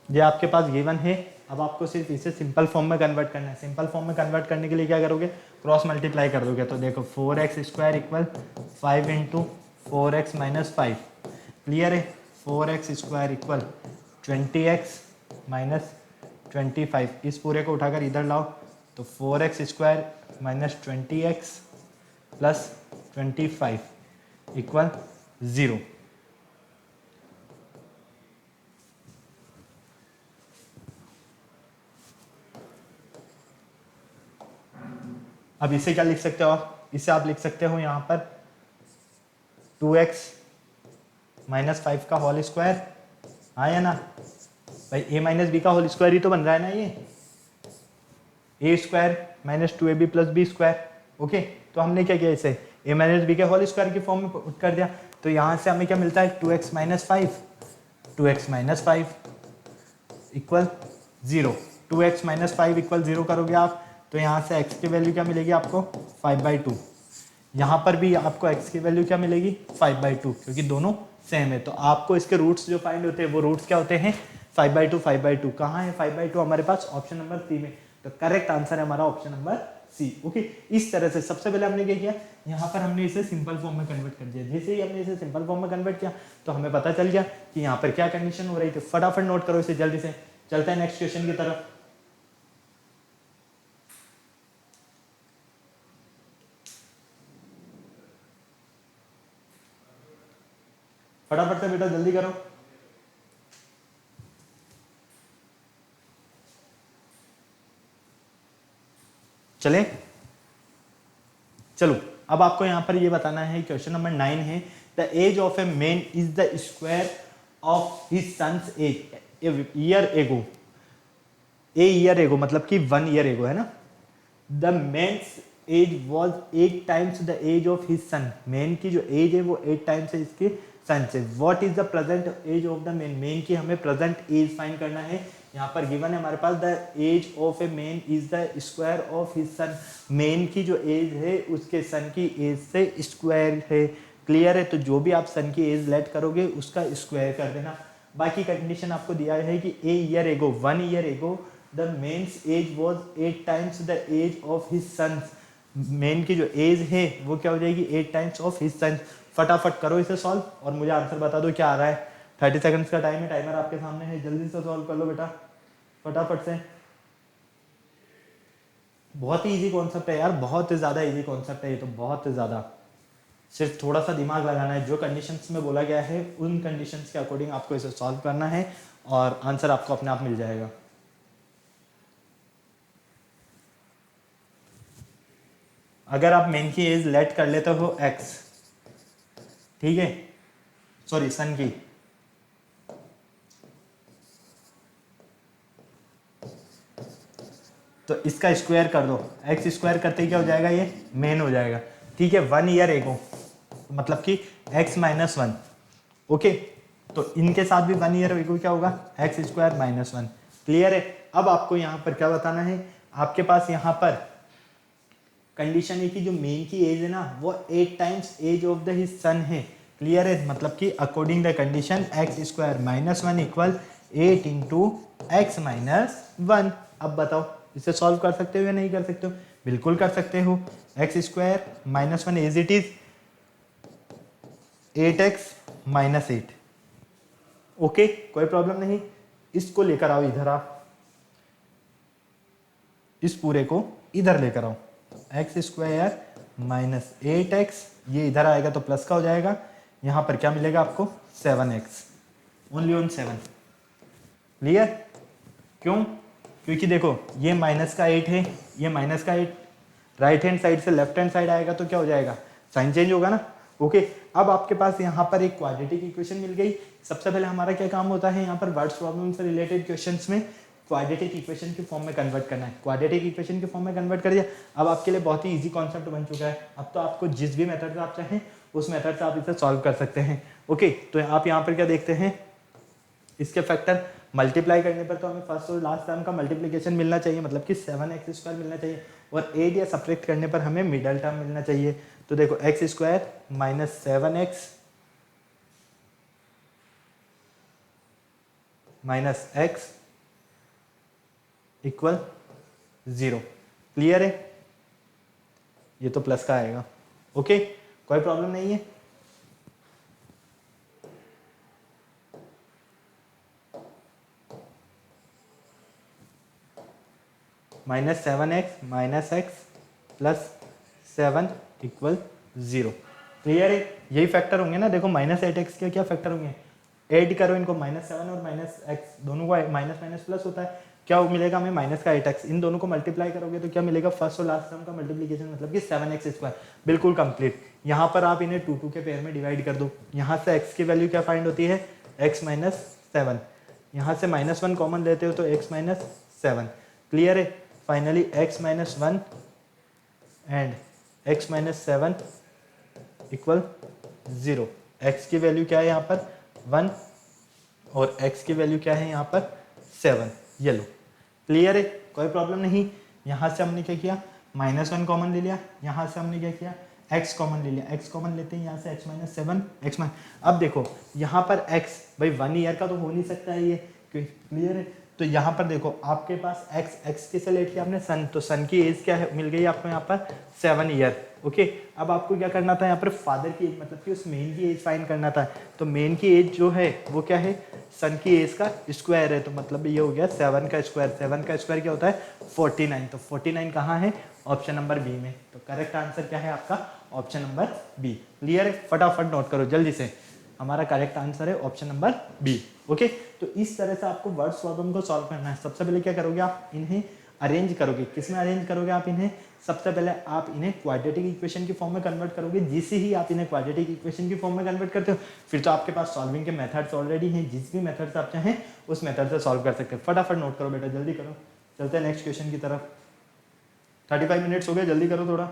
ये आपके पास गिवन है, अब आपको सिर्फ इसे सिंपल फॉर्म में कन्वर्ट करना है। सिंपल फॉर्म में कन्वर्ट करने के लिए क्या करोगे, क्रॉस मल्टीप्लाई कर दोगे। तो देखो 4x square equal 5 into 4x minus 5। Clear है, 4x square equal 20x minus 25। इस पूरे को उठाकर इधर लाओ तो 4x square minus 20x plus 25 equal 0। अब इसे क्या लिख सकते हो आप, इसे आप लिख सकते हो यहाँ पर 2x माइनस 5 का होल स्क्वायर, हाँ या ना भाई, a माइनस बी का होल स्क्वायर ही तो बन रहा है ना ये, a square minus 2ab plus b square, okay. तो हमने क्या किया, इसे a माइनस बी के होल स्क्वायर की फॉर्म में पुट कर दिया। तो यहाँ से हमें क्या मिलता है 2x minus 5 equal 0। 2x minus 5 equal 0 करोगे आप तो यहाँ से x की वैल्यू क्या मिलेगी आपको 5/2। यहाँ पर भी आपको x की वैल्यू क्या मिलेगी 5/2, क्योंकि दोनों सेम है। तो आपको इसके रूट्स जो फाइंड होते हैं वो रूट्स क्या होते हैं 5/2। कहाँ है 5/2, हमारे पास ऑप्शन नंबर सी में। तो करेक्ट आंसर है हमारा ऑप्शन नंबर सी, ओके। इस तरह से सबसे पहले हमने क्या किया, यहाँ पर हमने इसे सिंपल फॉर्म में कन्वर्ट कर दिया। जैसे ही हमने इसे सिंपल फॉर्म में कन्वर्ट किया तो हमें पता चल गया कि यहाँ पर क्या कंडीशन हो रही थी। फटाफट नोट करो इसे जल्दी से, चलते हैं नेक्स्ट क्वेश्चन की तरफ। फटाफट से बेटा जल्दी करो। चले चलो, अब आपको यहां पर ये बताना है, क्वेश्चन नंबर 9 है, the age of a man is the square of his son's age year ago. A year ago मतलब कि 1 ईयर एगो है ना। The man's age was 8 times the age of his son. Man की जो as है वो 8 times है इसके सन से। What is the present age of the man. Man की हमें प्रेजेंट एज फाइंड करना है। यहाँ पर गिवन है हमारे पास the age of a man is the square of his son. Man की जो एज है उसके सन की एज से स्क्वायर है। क्लियर है। तो जो भी आप सन की एज लेट करोगे उसका स्क्वायर कर देना। बाकी कंडीशन आपको दिया है कि a year ago 1 year ago the man's age was 8 times the age of his sons. Man की जो एज है वो क्या हो जाएगी 8 टाइम्स ऑफ हिज सन्स। फटाफट करो इसे सॉल्व और मुझे आंसर बता दो क्या आ रहा है। 30 सेकंड्स का टाइम है, टाइमर आपके सामने है, जल्दी से सॉल्व कर लो बेटा फटाफट से। बहुत ही इजी कॉन्सेप्ट है यार, बहुत ही ज़्यादा इजी कॉन्सेप्ट है ये तो, बहुत ही ज़्यादा। सिर्फ थोड़ा सा दिमाग लगाना है। जो कंडीशंस में बोला गया है उन कंडीशंस के अकॉर्डिंग आपको इसे सॉल्व करना है और आंसर आपको अपने आप मिल जाएगा। अगर आप मेन की एज लेट कर लेते हो x, ठीक है, सॉरी सन की, तो इसका स्क्वायर कर दो। x स्क्वायर करते ही क्या हो जाएगा, ये मेन हो जाएगा। ठीक है, 1 ईयर एगो मतलब कि x माइनस 1। ओके, तो इनके साथ भी 1 ईयर एगो क्या होगा, x स्क्वायर माइनस 1। क्लियर है। अब आपको यहाँ पर क्या बताना है, आपके पास यहाँ पर कंडीशन है कि जो मेन की एज है ना वो 8 times age of the his son है। क्लियर है। मतलब कि according the condition x square minus 1 equal 8 into x minus 1। अब बताओ इसे सॉल्व कर सकते हो या नहीं कर सकते हो। बिल्कुल कर सकते हो। X square minus 1 as it is 8x minus 8। Okay, कोई प्रॉब्लम नहीं। इसको लेकर आओ इधर, आप इस पूरे को इधर लेकर आओ। एक्स स्क्वायर माइनस 8x, ये इधर आएगा तो प्लस का हो जाएगा। यहां पर क्या मिलेगा आपको 7x, ओनली ऑन 7। क्लियर। क्यों, क्योंकि देखो ये माइनस का 8 है, ये माइनस का 8, राइट हैंड साइड से लेफ्ट हैंड साइड आएगा तो क्या हो जाएगा, साइन चेंज होगा ना। ओके, अब आपके पास यहाँ पर एक क्वाड्रेटिक इक्वेशन मिल गई। सबसे पहले हमारा क्या काम होता है यहाँ पर वर्ड्स प्रॉब्लम से रिलेटेड क्वेश्चंस में क्वाड्रेटिक इक्वेशन के फॉर्म में कन्वर्ट करना है। क्वाड्रेटिक इक्वेशन के फॉर्म में कन्वर्ट कर दिया। अब आपके लिए बहुत ही इजी कॉन्सेप्ट बन चुका है। अब तो आपको जिस भी मेथड से आप चाहें उस मेथड से आप इसे सॉल्व कर सकते हैं। ओके, तो आप यहाँ पर क्या देखते हैं, इसके फैक्टर मल्टीप्लाई करने पर तो हमें फर्स्ट और लास्ट टर्म का मल्टीप्लिकेशन मिलना चाहिए, मतलब कि 7x स्क्वायर मिलना चाहिए। और 8 या सब्ट्रैक्ट करने पर हमें मिडल टर्म मिलना चाहिए। तो देखो x square minus 7x minus x equal 0। Clear है। ये तो प्लस का आएगा। ओके, कोई प्रॉब्लम नहीं है। Minus 7x minus x plus 7 equal 0। Clear है। यही फैक्टर होंगे ना। देखो माइनस 8x के क्या फैक्टर होंगे, ऐड करो इनको, माइनस 7 और माइनस एक्स दोनों को माइनस माइनस प्लस होता है। क्या मिलेगा हमें, माइनस का 8x। इन दोनों को मल्टीप्लाई करोगे तो क्या मिलेगा, फर्स्ट और लास्ट टर्म का मल्टीप्लिकेशन मतलब कि 7x स्क्वायर। बिल्कुल कंप्लीट। यहाँ पर आप इन्हें 2 2 के पेयर में डिवाइड कर दो। यहाँ से x की वैल्यू क्या फाइंड होती है, x माइनस 7। यहाँ से माइनस 1 कॉमन लेते हो तो x माइनस 7। क्लियर है। Finally x minus 1 and x minus 7 equal 0। x की वैल्यू क्या है यहाँ पर 1 और x की वैल्यू क्या है यहाँ पर 7। ये लो। क्लियर है, कोई प्रॉब्लम नहीं। यहाँ से हमने क्या किया, माइनस 1 कॉमन ले लिया। यहाँ से हमने क्या किया, x कॉमन ले लिया। x कॉमन लेते हैं यहाँ से x माइनस 7 x माइनस। अब देखो यहाँ पर x भाई 1 ईयर का तो हो नहीं सकता है ये, क्लियर है। तो यहाँ पर देखो आपके पास x किसे लेट किया आपने, सन। तो सन की एज क्या है मिल गई आपको यहाँ पर 7 ईयर। ओके, अब आपको क्या करना था यहाँ पर फादर की एज मतलब कि उस मेन की एज फाइंड करना था। तो मेन की एज जो है वो क्या है, सन की एज का स्क्वायर है। तो मतलब ये हो गया 7 का स्क्वायर। 7 का स्क्वायर क्या होता है 49। तो 49 कहाँ है, ऑप्शन नंबर बी में। तो करेक्ट आंसर क्या है आपका, ऑप्शन नंबर बी। क्लियर है। फटाफट नोट करो जल्दी से। हमारा करेक्ट आंसर है ऑप्शन नंबर बी। ओके, तो इस तरह से आपको वर्ड प्रॉब्लम को सॉल्व करना है। सबसे पहले क्या करोगे आप इन्हें अरेंज करोगे। किसमें अरेंज करोगे आप इन्हें? सबसे पहले आप इन्हें क्वाड्रेटिक इक्वेशन की फॉर्म में कन्वर्ट करोगे। जिसे ही आप इन्हें क्वाड्रेटिक इक्वेशन की फॉर्म में कन्वर्ट करते हो फिर तो आपके पास सॉल्विंग के मेथड्स ऑलरेडी हैं। जिस भी मेथड से आप चाहें उस मेथड से सॉल्व कर सकते हैं। फटाफट नोट करो बेटा, जल्दी करो। चलते हैं नेक्स्ट क्वेश्चन की तरफ। 35 मिनट्स हो गए, जल्दी करो थोड़ा।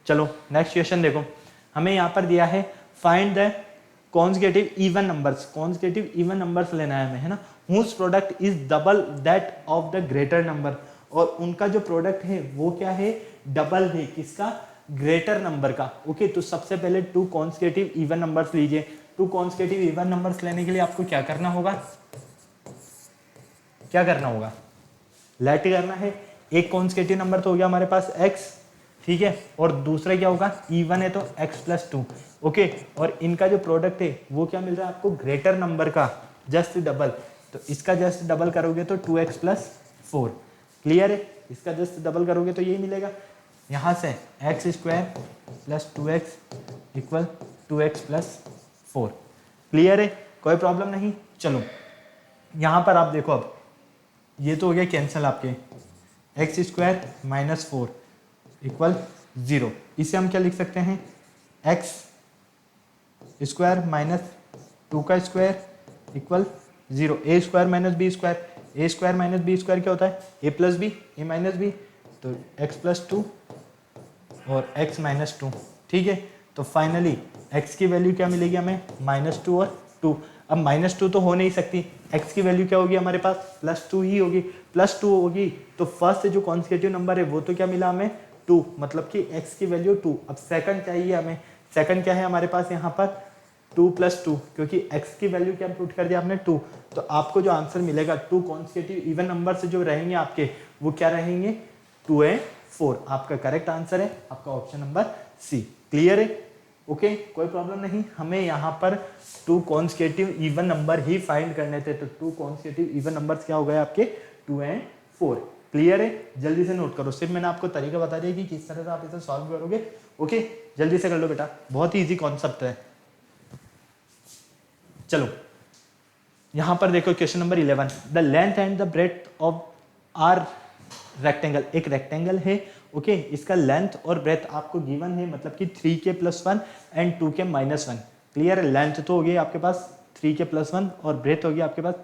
चलो नेक्स्ट क्वेश्चन देखो, हमें यहाँ पर दिया है find the conjugative even numbers. Conjugative even numbers लेना है हमें, है ना। Whose product is double that of the greater number, और उनका जो प्रोडक्ट है वो क्या है? डबल है। किसका? ग्रेटर नंबर का। ओके, तो सबसे पहले टू कॉन्जुगेटिव इवन नंबर्स लीजिए। टू कॉन्जुगेटिव इवन नंबर्स लेने के लिए आपको क्या करना होगा? क्या करना होगा? लेट करना है। एक कॉन्जुगेटिव नंबर तो हो गया हमारे पास x, ठीक है, और दूसरा क्या होगा? इवन है तो x प्लस 2। ओके, और इनका जो प्रोडक्ट है वो क्या मिल रहा है आपको? ग्रेटर नंबर का जस्ट डबल। तो इसका जस्ट डबल करोगे तो 2x प्लस 4। क्लियर है? इसका जस्ट डबल करोगे तो यही मिलेगा। यहाँ से x square plus 2x equal 2x plus 4। Clear है? कोई प्रॉब्लम नहीं। चलो यहाँ पर आप देखो, अब ये तो हो गया कैंसिल आपके, एक्स स्क्वायर माइनस 4 इक्वल 0। इसे हम क्या लिख सकते हैं? एक्स स्क्वायर माइनस 2 का square equal 0। A square minus B square, a square minus B square क्या होता है? ए प्लस बी, ए माइनस बी, तो एक्स प्लस 2 और एक्स माइनस 2। ठीक है, तो फाइनली एक्स की वैल्यू क्या मिलेगी हमें? -2 और 2। अब -2 तो हो नहीं सकती, एक्स की वैल्यू क्या होगी हमारे पास? +2 ही होगी। +2 होगी तो फर्स्ट जो कॉन्जिक्यूटिव नंबर है वो तो क्या मिला हमें? 2, मतलब कि एक्स की वैल्यू 2। अब सेकंड चाहिए हमें। सेकंड क्या है हमारे पास यहाँ पर? 2 + 2, क्योंकि एक्स की वैल्यू क्या पुट कर दिया आपने? 2। तो आपको जो आंसर मिलेगा, टू कॉन्जिक्यूटिव इवन नंबर से जो रहेंगे आपके वो क्या रहेंगे? 2 एंड 4। आपका करेक्ट आंसर है आपका ऑप्शन नंबर सी। क्लियर है? ओके, कोई प्रॉब्लम नहीं। हमें यहाँ पर टू कॉन्जिक्यूटिव इवन नंबर ही फाइंड करने थे, तो टू कॉन्जिक्यूटिव इवन नंबर्स क्या हो गए आपके? 2 एंड 4। क्लियर है? जल्दी से नोट करो। सिर्फ मैंने आपको तरीका बता दिया कि किस तरह से आप इसे सॉल्व करोगे। ओके, जल्दी से कर लो बेटा, बहुत ही इजी कॉन्सेप्ट है। चलो यहां पर देखो question number 11, the length and the breadth of are rectangle. एक रेक्टेंगल है, ओके, इसका लेंथ और ब्रेथ आपको गिवन है, मतलब कि 3k + 1 एंड 2k - 1। क्लियर है? लेंथ तो होगी आपके पास 3k + 1 और ब्रेथ होगी आपके पास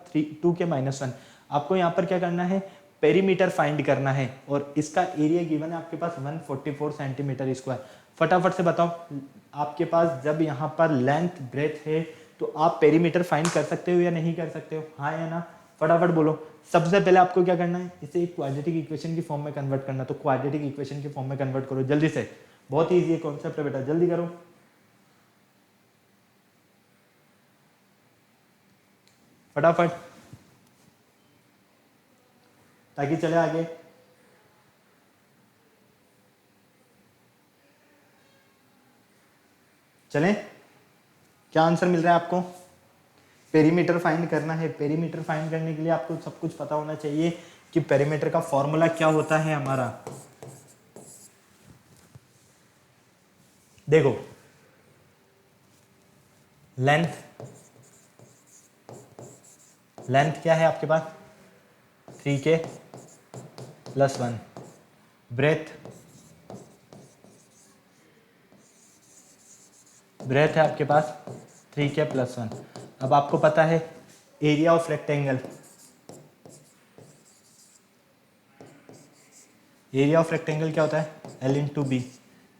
2k - 1। आपको यहाँ पर क्या करना है? पेरीमीटर फाइंड करना है, और इसका एरिया गिवन है आपके पास 144 सेंटीमीटर स्क्वायर। फटाफट से बताओ, आपके पास जब यहाँ पर लेंथ ब्रेथ है तो आप पेरीमीटर फाइंड कर सकते हो या नहीं कर सकते हो? हाँ या ना? फटाफट बोलो। सबसे पहले आपको क्या करना है? इसे एक क्वाड्रेटिक इक्वेशन की फॉर्म में कन्वर्ट करना। तो क्वाड्रेटिक इक्वेशन की फॉर्म में कन्वर्ट करो जल्दी से, बहुत ही इजी कॉन्सेप्ट है बेटा, जल्दी करो फटाफट, ताकि चले आगे। चलें? क्या आंसर मिल रहा है आपको? पेरीमीटर फाइंड करना है। पेरीमीटर फाइंड करने के लिए आपको सब कुछ पता होना चाहिए कि पेरीमीटर का फॉर्मूला क्या होता है हमारा। देखो, लेंथ क्या है आपके पास? 3k + 1। ब्रेथ है आपके पास 3k + 1। अब आपको पता है area of rectangle, area of rectangle क्या होता है? L × B।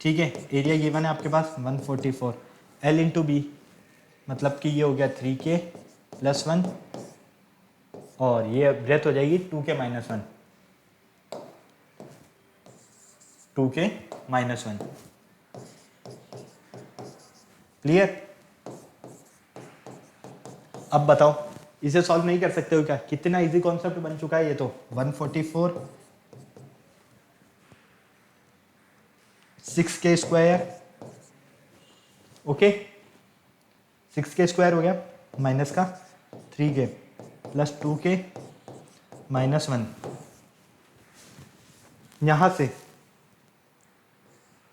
ठीक है, एरिया गिवन है आपके पास 144, L × B मतलब कि ये हो गया 3k + 1 और ये ब्रेथ हो जाएगी 2k - 1, 2k - 1। क्लियर? अब बताओ, इसे सॉल्व नहीं कर सकते हो क्या? कितना इजी कॉन्सेप्ट बन चुका है ये तो। 144 6k square, okay, 6k square हो गया माइनस का 3k + 2k - 1 यहाँ से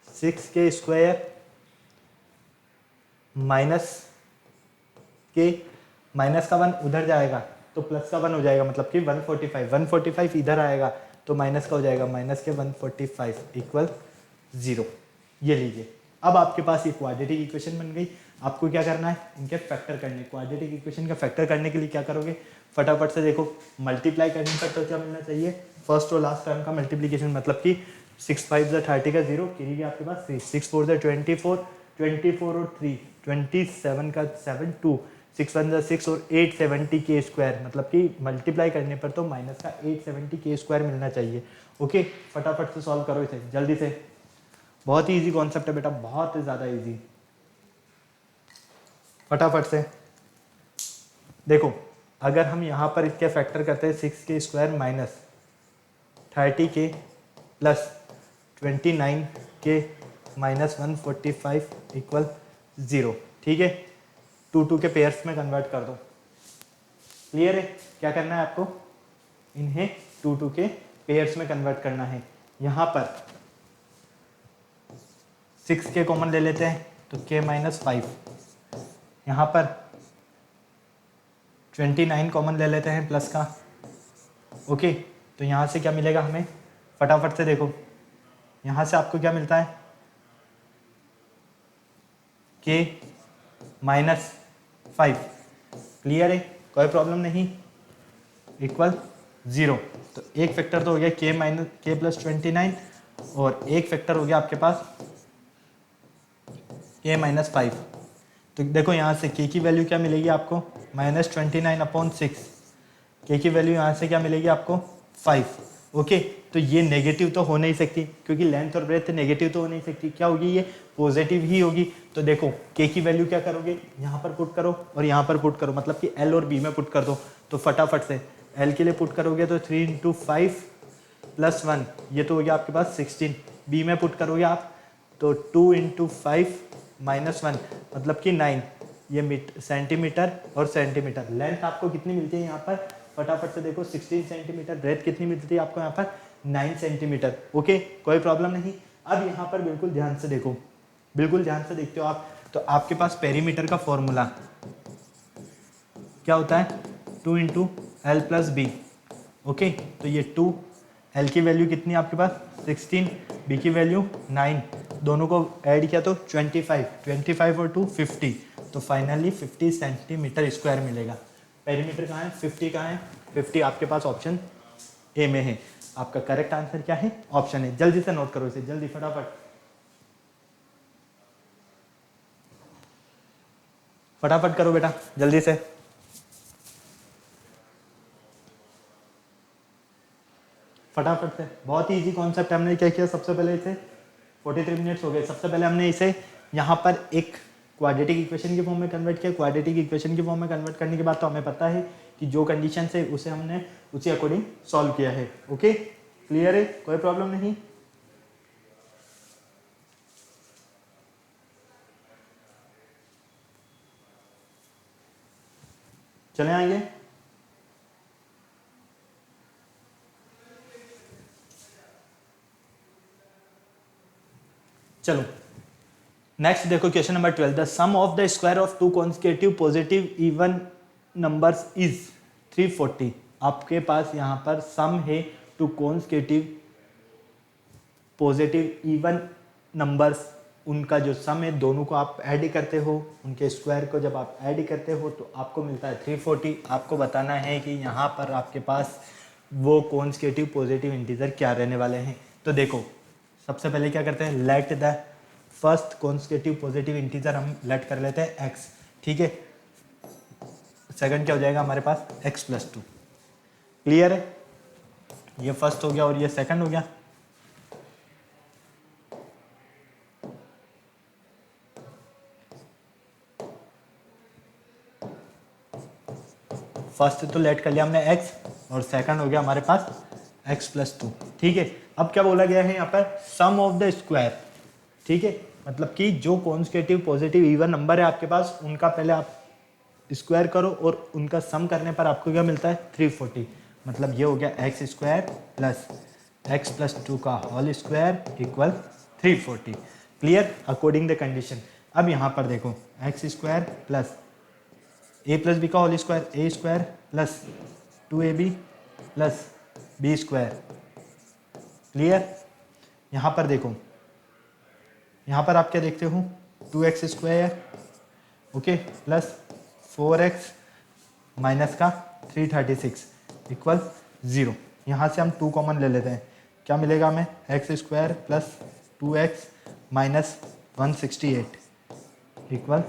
6k² माइनस के, माइनस का 1 उधर जाएगा तो प्लस का 1 हो जाएगा, मतलब कि 145 इधर आएगा तो माइनस का हो जाएगा, माइनस के 145 इक्वल 0। ये लीजिए, अब आपके पास ये क्वाड्रेटिक इक्वेशन बन गई। आपको क्या करना है, इनके फैक्टर करने। क्वाड्रेटिक इक्वेशन का फैक्टर करने के लिए क्या करोगे, फटाफट से देखो, मल्टीप्लाई करने पर तो क्या मिलना चाहिए, फर्स्ट और लास्ट टर्म का मल्टीप्लीकेशन, मतलब कि 6 5 30 का 0 गिरेगी आपके पास 3, 6 4 24, 24 और 3 27 का 7 2, 6 1 6 और 870k², मतलब कि मल्टीप्लाई करने पर तो माइनस का 870k² मिलना चाहिए। ओके, फटाफट से सॉल्व करो इसे जल्दी से, बहुत ही इजी कॉन्सेप्ट है बेटा, बहुत ज़्यादा इजी। फटाफट से देखो, अगर हम यहाँ पर इसके फैक्टर करते हैं 6k² minus 30k plus 29k minus 145 equal 0, ठीक है। 2 के पेयर्स में कन्वर्ट कर दो। क्लियर है, क्या करना है आपको, इन्हें 2 के पेयर्स में कन्वर्ट करना है। यहाँ पर 6k कॉमन ले लेते हैं तो k माइनस 5, यहाँ पर 29 कॉमन ले लेते हैं प्लस का। ओके, तो यहाँ से क्या मिलेगा हमें, फटाफट से देखो, यहाँ से आपको क्या मिलता है, k माइनस 5। क्लियर है, कोई प्रॉब्लम नहीं, इक्वल 0। तो एक फैक्टर तो हो गया k प्लस 29 और एक फैक्टर हो गया आपके पास k माइनस 5। तो देखो यहाँ से k की वैल्यू क्या मिलेगी आपको, -29/6। k की वैल्यू यहाँ से क्या मिलेगी आपको, 5। ओके, तो ये नेगेटिव तो हो नहीं सकती, क्योंकि लेंथ और ब्रेथ नेगेटिव तो हो नहीं सकती, क्या होगी, ये पॉजिटिव ही होगी। तो देखो k की वैल्यू क्या करोगे, यहाँ पर पुट करो और यहाँ पर पुट करो, मतलब कि l और b में पुट कर दो। तो फटाफट से l के लिए पुट करोगे तो 3 × 5 + 1, ये तो हो गया आपके पास 16। b में पुट करोगे आप तो 2 × 5 - 1, मतलब कि 9। ये सेंटीमीटर और सेंटीमीटर, लेंथ आपको कितनी मिलती है यहाँ पर, फटाफट से देखो, 16 सेंटीमीटर, ब्रेथ कितनी मिलती है आपको यहाँ पर, 9 सेंटीमीटर। ओके, कोई प्रॉब्लम नहीं। अब यहाँ पर बिल्कुल ध्यान से देखो, बिल्कुल ध्यान से देखते हो आप, तो आपके पास पेरीमीटर का फॉर्मूला क्या होता है, 2 × l + b। ओके, तो ये 2, l की वैल्यू कितनी है आपके पास 16, b की वैल्यू 9, दोनों को ऐड किया तो 25 और 2 50, तो फाइनली 50 सेंटीमीटर² मिलेगा। पेरीमीटर कहाँ है, 50 कहाँ है, 50 आपके पास ऑप्शन ए में है। आपका करेक्ट आंसर क्या है, ऑप्शन है। जल्दी से नोट करो इसे, जल्दी फटाफट, फटाफट करो बेटा जल्दी से। फटाफट से, बहुत ही इजी कॉन्सेप्ट। हमने क्या किया, सबसे पहले इसे 43 मिनट्स हो गए, सबसे पहले हमने इसे यहाँ पर एक क्वाड्रेटिक इक्वेशन के फॉर्म में कन्वर्ट किया। क्वाड्रेटिक इक्वेशन के फॉर्म में कन्वर्ट करने के बाद तो हमें पता है कि जो कंडीशन है उसे हमने उसी अकॉर्डिंग सॉल्व किया है। ओके, क्लियर है, कोई प्रॉब्लम नहीं। चले आएंगे, चलो नेक्स्ट देखो, question number 12, the sum of the square of 2 consecutive positive even numbers is 340। आपके पास यहाँ पर सम है 2 कॉन्सेक्यूटिव पॉजिटिव इवन नंबर्स, उनका जो सम है, दोनों को आप ऐड करते हो, उनके स्क्वायर को जब आप ऐड करते हो तो आपको मिलता है 340। आपको बताना है कि यहाँ पर आपके पास वो कॉन्सेक्यूटिव पॉजिटिव इंटीजर क्या रहने वाले हैं। तो देखो, सबसे पहले क्या करते हैं, let the first consecutive positive integer हम लेट कर लेते हैं x, ठीक है। सेकंड क्या हो जाएगा हमारे पास, x + 2। क्लियर है, ये फर्स्ट हो गया और ये सेकंड हो गया। फर्स्ट तो लेट कर लिया हमने x और सेकंड हो गया हमारे पास x + 2, ठीक है। अब क्या बोला गया है यहाँ पर, सम ऑफ द स्क्वायर, ठीक है, मतलब कि जो कॉन्सेक्यूटिव पॉजिटिव इवन नंबर है आपके पास, उनका पहले आप स्क्वायर करो और उनका सम करने पर आपको क्या मिलता है 340। मतलब ये हो गया x² + एक्स प्लस 2 का whole square equal 340। Clear, according the condition. अब यहाँ पर देखो x square plus a plus b का whole square, a square plus 2ab plus b square. Clear, यहाँ पर देखो, यहाँ पर आप क्या देखते हो 2x square okay plus 4x minus का 336 इक्वल 0। यहाँ से हम 2 कॉमन ले लेते हैं, क्या मिलेगा हमें x square plus 2x minus 168 equal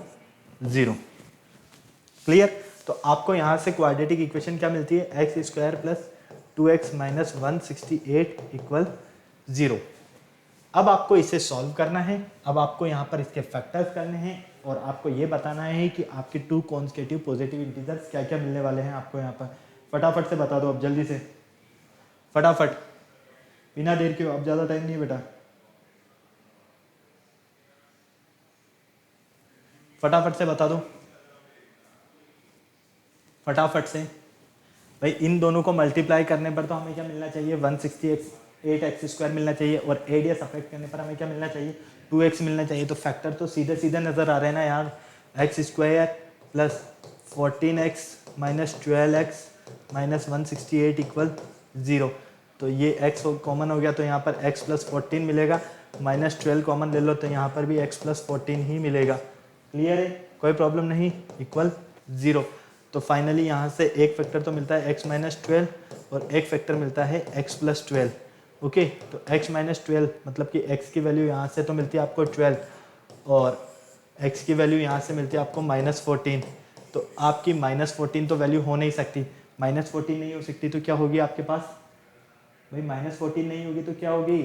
0। Clear, तो आपको यहाँ से क्वाड्रेटिक इक्वेशन क्या मिलती है, x square plus 2x minus 168 equal 0। अब आपको इसे सॉल्व करना है, अब आपको यहाँ पर इसके फैक्टर्स करने हैं और आपको ये बताना है कि आपके 2 कॉन्स्टिट्यूटिव पॉजिटिव इंटीजर्स क्या क्या मिलने वाले हैं आपको यहाँ पर। फटाफट से बता दो अब, जल्दी से, फटाफट, बिना देर के, अब ज़्यादा टाइम नहीं है बेटा, फटाफट से बता दो, फटाफट से। भाई इन दोनों को मल्टीप्लाई करने पर तो हमें क्या मिलना चाहिए 168x स्क्वायर मिलना चाहिए, और एडिया सब्ट्रैक्ट करने पर हमें क्या मिलना चाहिए 2x मिलना चाहिए। तो फैक्टर तो सीधे सीधे नज़र आ रहे हैं ना यार, x square plus 14x minus 12x minus 168 equal 0। तो ये x कॉमन हो गया तो यहाँ पर x प्लस 14 मिलेगा, माइनस 12 कॉमन ले लो तो यहाँ पर भी x प्लस 14 ही मिलेगा। क्लियर है, कोई प्रॉब्लम नहीं, इक्वल 0। तो फाइनली यहाँ से एक फैक्टर तो मिलता है x माइनस 12 और एक फैक्टर मिलता है x प्लस 12। ओके, तो x माइनस 12 मतलब कि x की वैल्यू यहाँ से तो मिलती है आपको 12 और x की वैल्यू यहाँ से मिलती है आपको माइनस 14। तो आपकी माइनस 14 तो वैल्यू हो नहीं सकती, माइनस 14 नहीं हो सकती तो क्या होगी आपके पास, भाई माइनस 14 नहीं होगी तो क्या होगी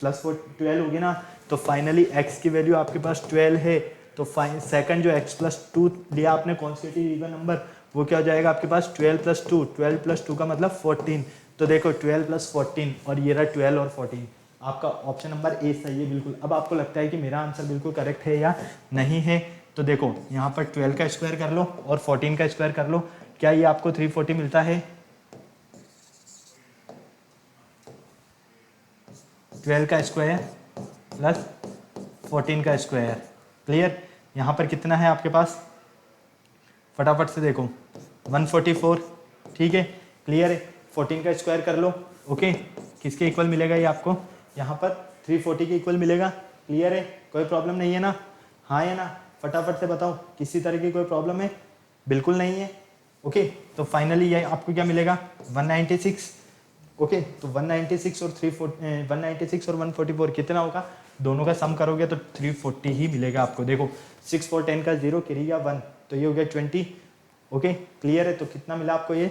प्लस 12 होगी ना। तो फाइनली x की वैल्यू आपके पास 12 है, तो सेकंड जो x प्लस 2 लिया आपने कॉन्स्टिट्यूटिव इवन नंबर, वो क्या हो जाएगा आपके पास 12 प्लस 2, 12 प्लस 2 का मतलब 14। तो देखो 12 प्लस 14 और ये रहा 12 और 14, आपका ऑप्शन नंबर ए सही है बिल्कुल। अब आपको लगता है कि मेरा आंसर बिल्कुल करेक्ट है या नहीं है, तो देखो यहाँ पर 12 का स्क्वायर कर लो और 14 का स्क्वायर कर लो, क्या ये आपको 340 मिलता है, 12 का स्क्वायर प्लस 14 का स्क्वायर। क्लियर, यहाँ पर कितना है आपके पास, फटाफट से देखो 144। ठीक है, क्लियर है, 14 का स्क्वायर कर लो। ओके, किसके इक्वल मिलेगा ये आपको, यहाँ पर 340 के इक्वल मिलेगा। क्लियर है, कोई प्रॉब्लम नहीं है ना, हाँ या ना, फटाफट से बताओ, किसी तरह की कोई प्रॉब्लम है, बिल्कुल नहीं है। ओके, तो फाइनली ये आपको क्या मिलेगा 196। ओके, तो 196 और 196 और 144 कितना होगा, दोनों का सम करोगे तो 340 ही मिलेगा आपको। देखो 6 4 10 का 0 करिएगा 1, तो ये हो गया 20। ओके, क्लियर है, तो कितना मिला आपको ये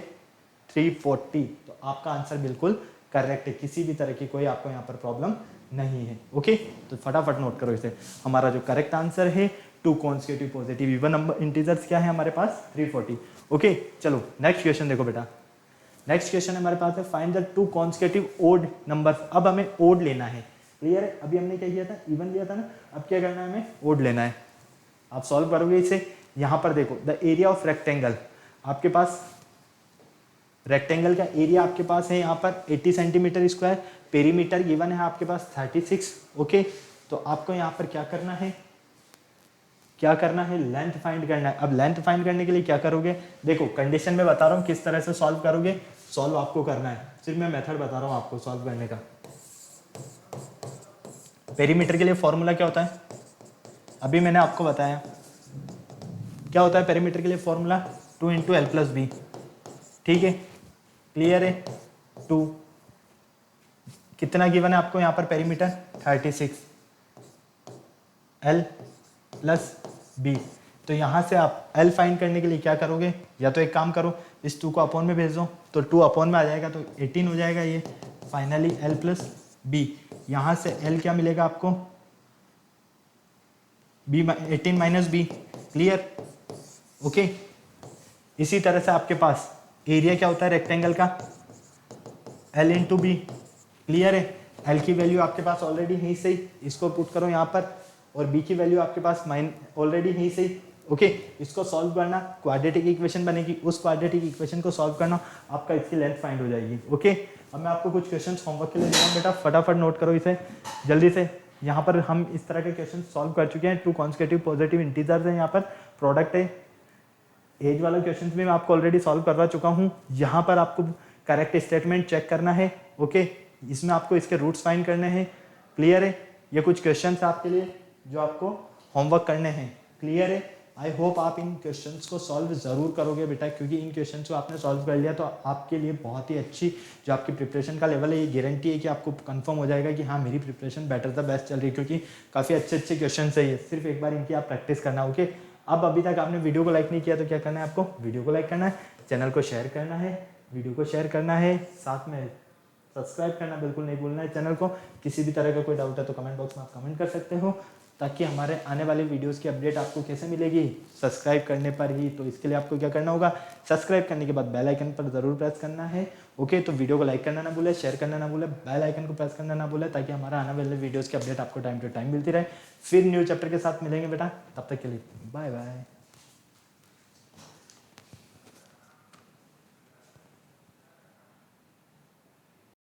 340। तो आपका आंसर बिल्कुल करेक्ट है, किसी भी तरह की कोई आपको यहाँ पर प्रॉब्लम नहीं है। ओके, तो फटाफट नोट करो इसे, हमारा जो करेक्ट आंसर है 2 constitutive positive even number integers क्या है हमारे पास 340। ओके, चलो नेक्स्ट क्वेश्चन देखो बेटा, नेक्स्ट क्वेश्चन हमारे पास है find the 2 constitutive odd numbers. अब हमें ओड लेना है। क्लियर है, अभी हमने क्या किया था, इवन लिया था ना, अब क्या करना है, हमें ओड लेना है। आप सॉल्व करोगे इसे, यहाँ पर देखो द एरिया ऑफ रेक्टेंगल, आपके पास रेक्टेंगल का एरिया आपके पास है यहाँ पर 80 सेंटीमीटर स्क्वायर, पेरीमीटर गिवन है आपके पास 36। ओके, तो आपको यहाँ पर क्या करना है, क्या करना है, लेंथ फाइंड करना है। अब लेंथ फाइंड करने के लिए क्या करोगे, देखो कंडीशन में बता रहा हूँ किस तरह से सॉल्व करोगे, सॉल्व आपको करना है, सिर्फ मैं मेथड बता रहा हूँ आपको सॉल्व करने का। पेरीमीटर के लिए फॉर्मूला क्या होता है, अभी मैंने आपको बताया क्या होता है पेरीमीटर के लिए formula, 2 into l plus b. ठीक है, क्लियर है, 2 कितना गिवन है आपको यहाँ पर पेरीमीटर 36, एल प्लस बी। तो यहाँ से आप एल फाइंड करने के लिए क्या करोगे, या तो एक काम करो इस 2 को अपॉन में भेज दो, तो 2 अपॉन में आ जाएगा तो 18 हो जाएगा ये। फाइनली एल प्लस बी, यहाँ से एल क्या मिलेगा आपको, b 18 minus b. Clear, okay, इसी तरह से आपके पास एरिया क्या होता है रेक्टेंगल का, एल इंटू बी। क्लियर है, एल की वैल्यू आपके पास ऑलरेडी है सही, इसको पुट करो यहाँ पर, और बी की वैल्यू आपके पास ऑलरेडी है सही। ओके, इसको सॉल्व करना, क्वाड्रेटिक इक्वेशन बनेगी, उस क्वाड्रेटिक इक्वेशन को सॉल्व करना, आपका इसकी लेंथ फाइंड हो जाएगी। ओके, अब मैं आपको कुछ क्वेश्चन होमवर्क के लिए दे रहा हूँ बेटा, फटाफट नोट करो इसे जल्दी से। यहाँ पर हम इस तरह के क्वेश्चन सॉल्व कर चुके हैं। 2 कॉन्सेक्यूटिव पॉजिटिव इंटीजर्स है, यहाँ पर प्रोडक्ट है। एज वाला क्वेश्चन भी मैं आपको ऑलरेडी सॉल्व करवा चुका हूँ। यहाँ पर आपको करेक्ट स्टेटमेंट चेक करना है, ओके। इसमें आपको इसके रूट्स फाइंड करने हैं, क्लियर है। ये कुछ क्वेश्चन है आपके लिए जो आपको होमवर्क करने हैं, क्लियर है। आई होप आप इन क्वेश्चंस को सॉल्व ज़रूर करोगे बेटा, क्योंकि इन क्वेश्चंस को आपने सॉल्व कर लिया तो आपके लिए बहुत ही अच्छी जो आपकी प्रिपरेशन का लेवल है, ये गारंटी है कि आपको कंफर्म हो जाएगा कि हाँ मेरी प्रिपरेशन बेटर द बेस्ट चल रही है, क्योंकि काफ़ी अच्छे अच्छे क्वेश्चन है ये। सिर्फ एक बार इनकी आप प्रैक्टिस करना, ओके। अब अभी तक आपने वीडियो को लाइक नहीं किया तो क्या करना है आपको, वीडियो को लाइक करना है, चैनल को शेयर करना है, वीडियो को शेयर करना है, साथ में सब्सक्राइब करना बिल्कुल नहीं भूलना है चैनल को। किसी भी तरह का कोई डाउट है तो कमेंट बॉक्स में आप कमेंट कर सकते हो, ताकि हमारे आने वाले वीडियोस की अपडेट आपको कैसे मिलेगी, सब्सक्राइब करने पर ही। तो इसके लिए आपको क्या करना होगा, सब्सक्राइब करने के बाद बेल आइकन पर ज़रूर प्रेस करना है, ओके। तो वीडियो को लाइक करना ना भूले, शेयर करना ना भूले, बेल आइकन को प्रेस करना ना भूले, ताकि हमारा आने वाले वीडियोज़ की अपडेट आपको टाइम टू टाइम मिलती रहे। फिर न्यू चैप्टर के साथ मिलेंगे बेटा, तब तक के लिए बाय बाय।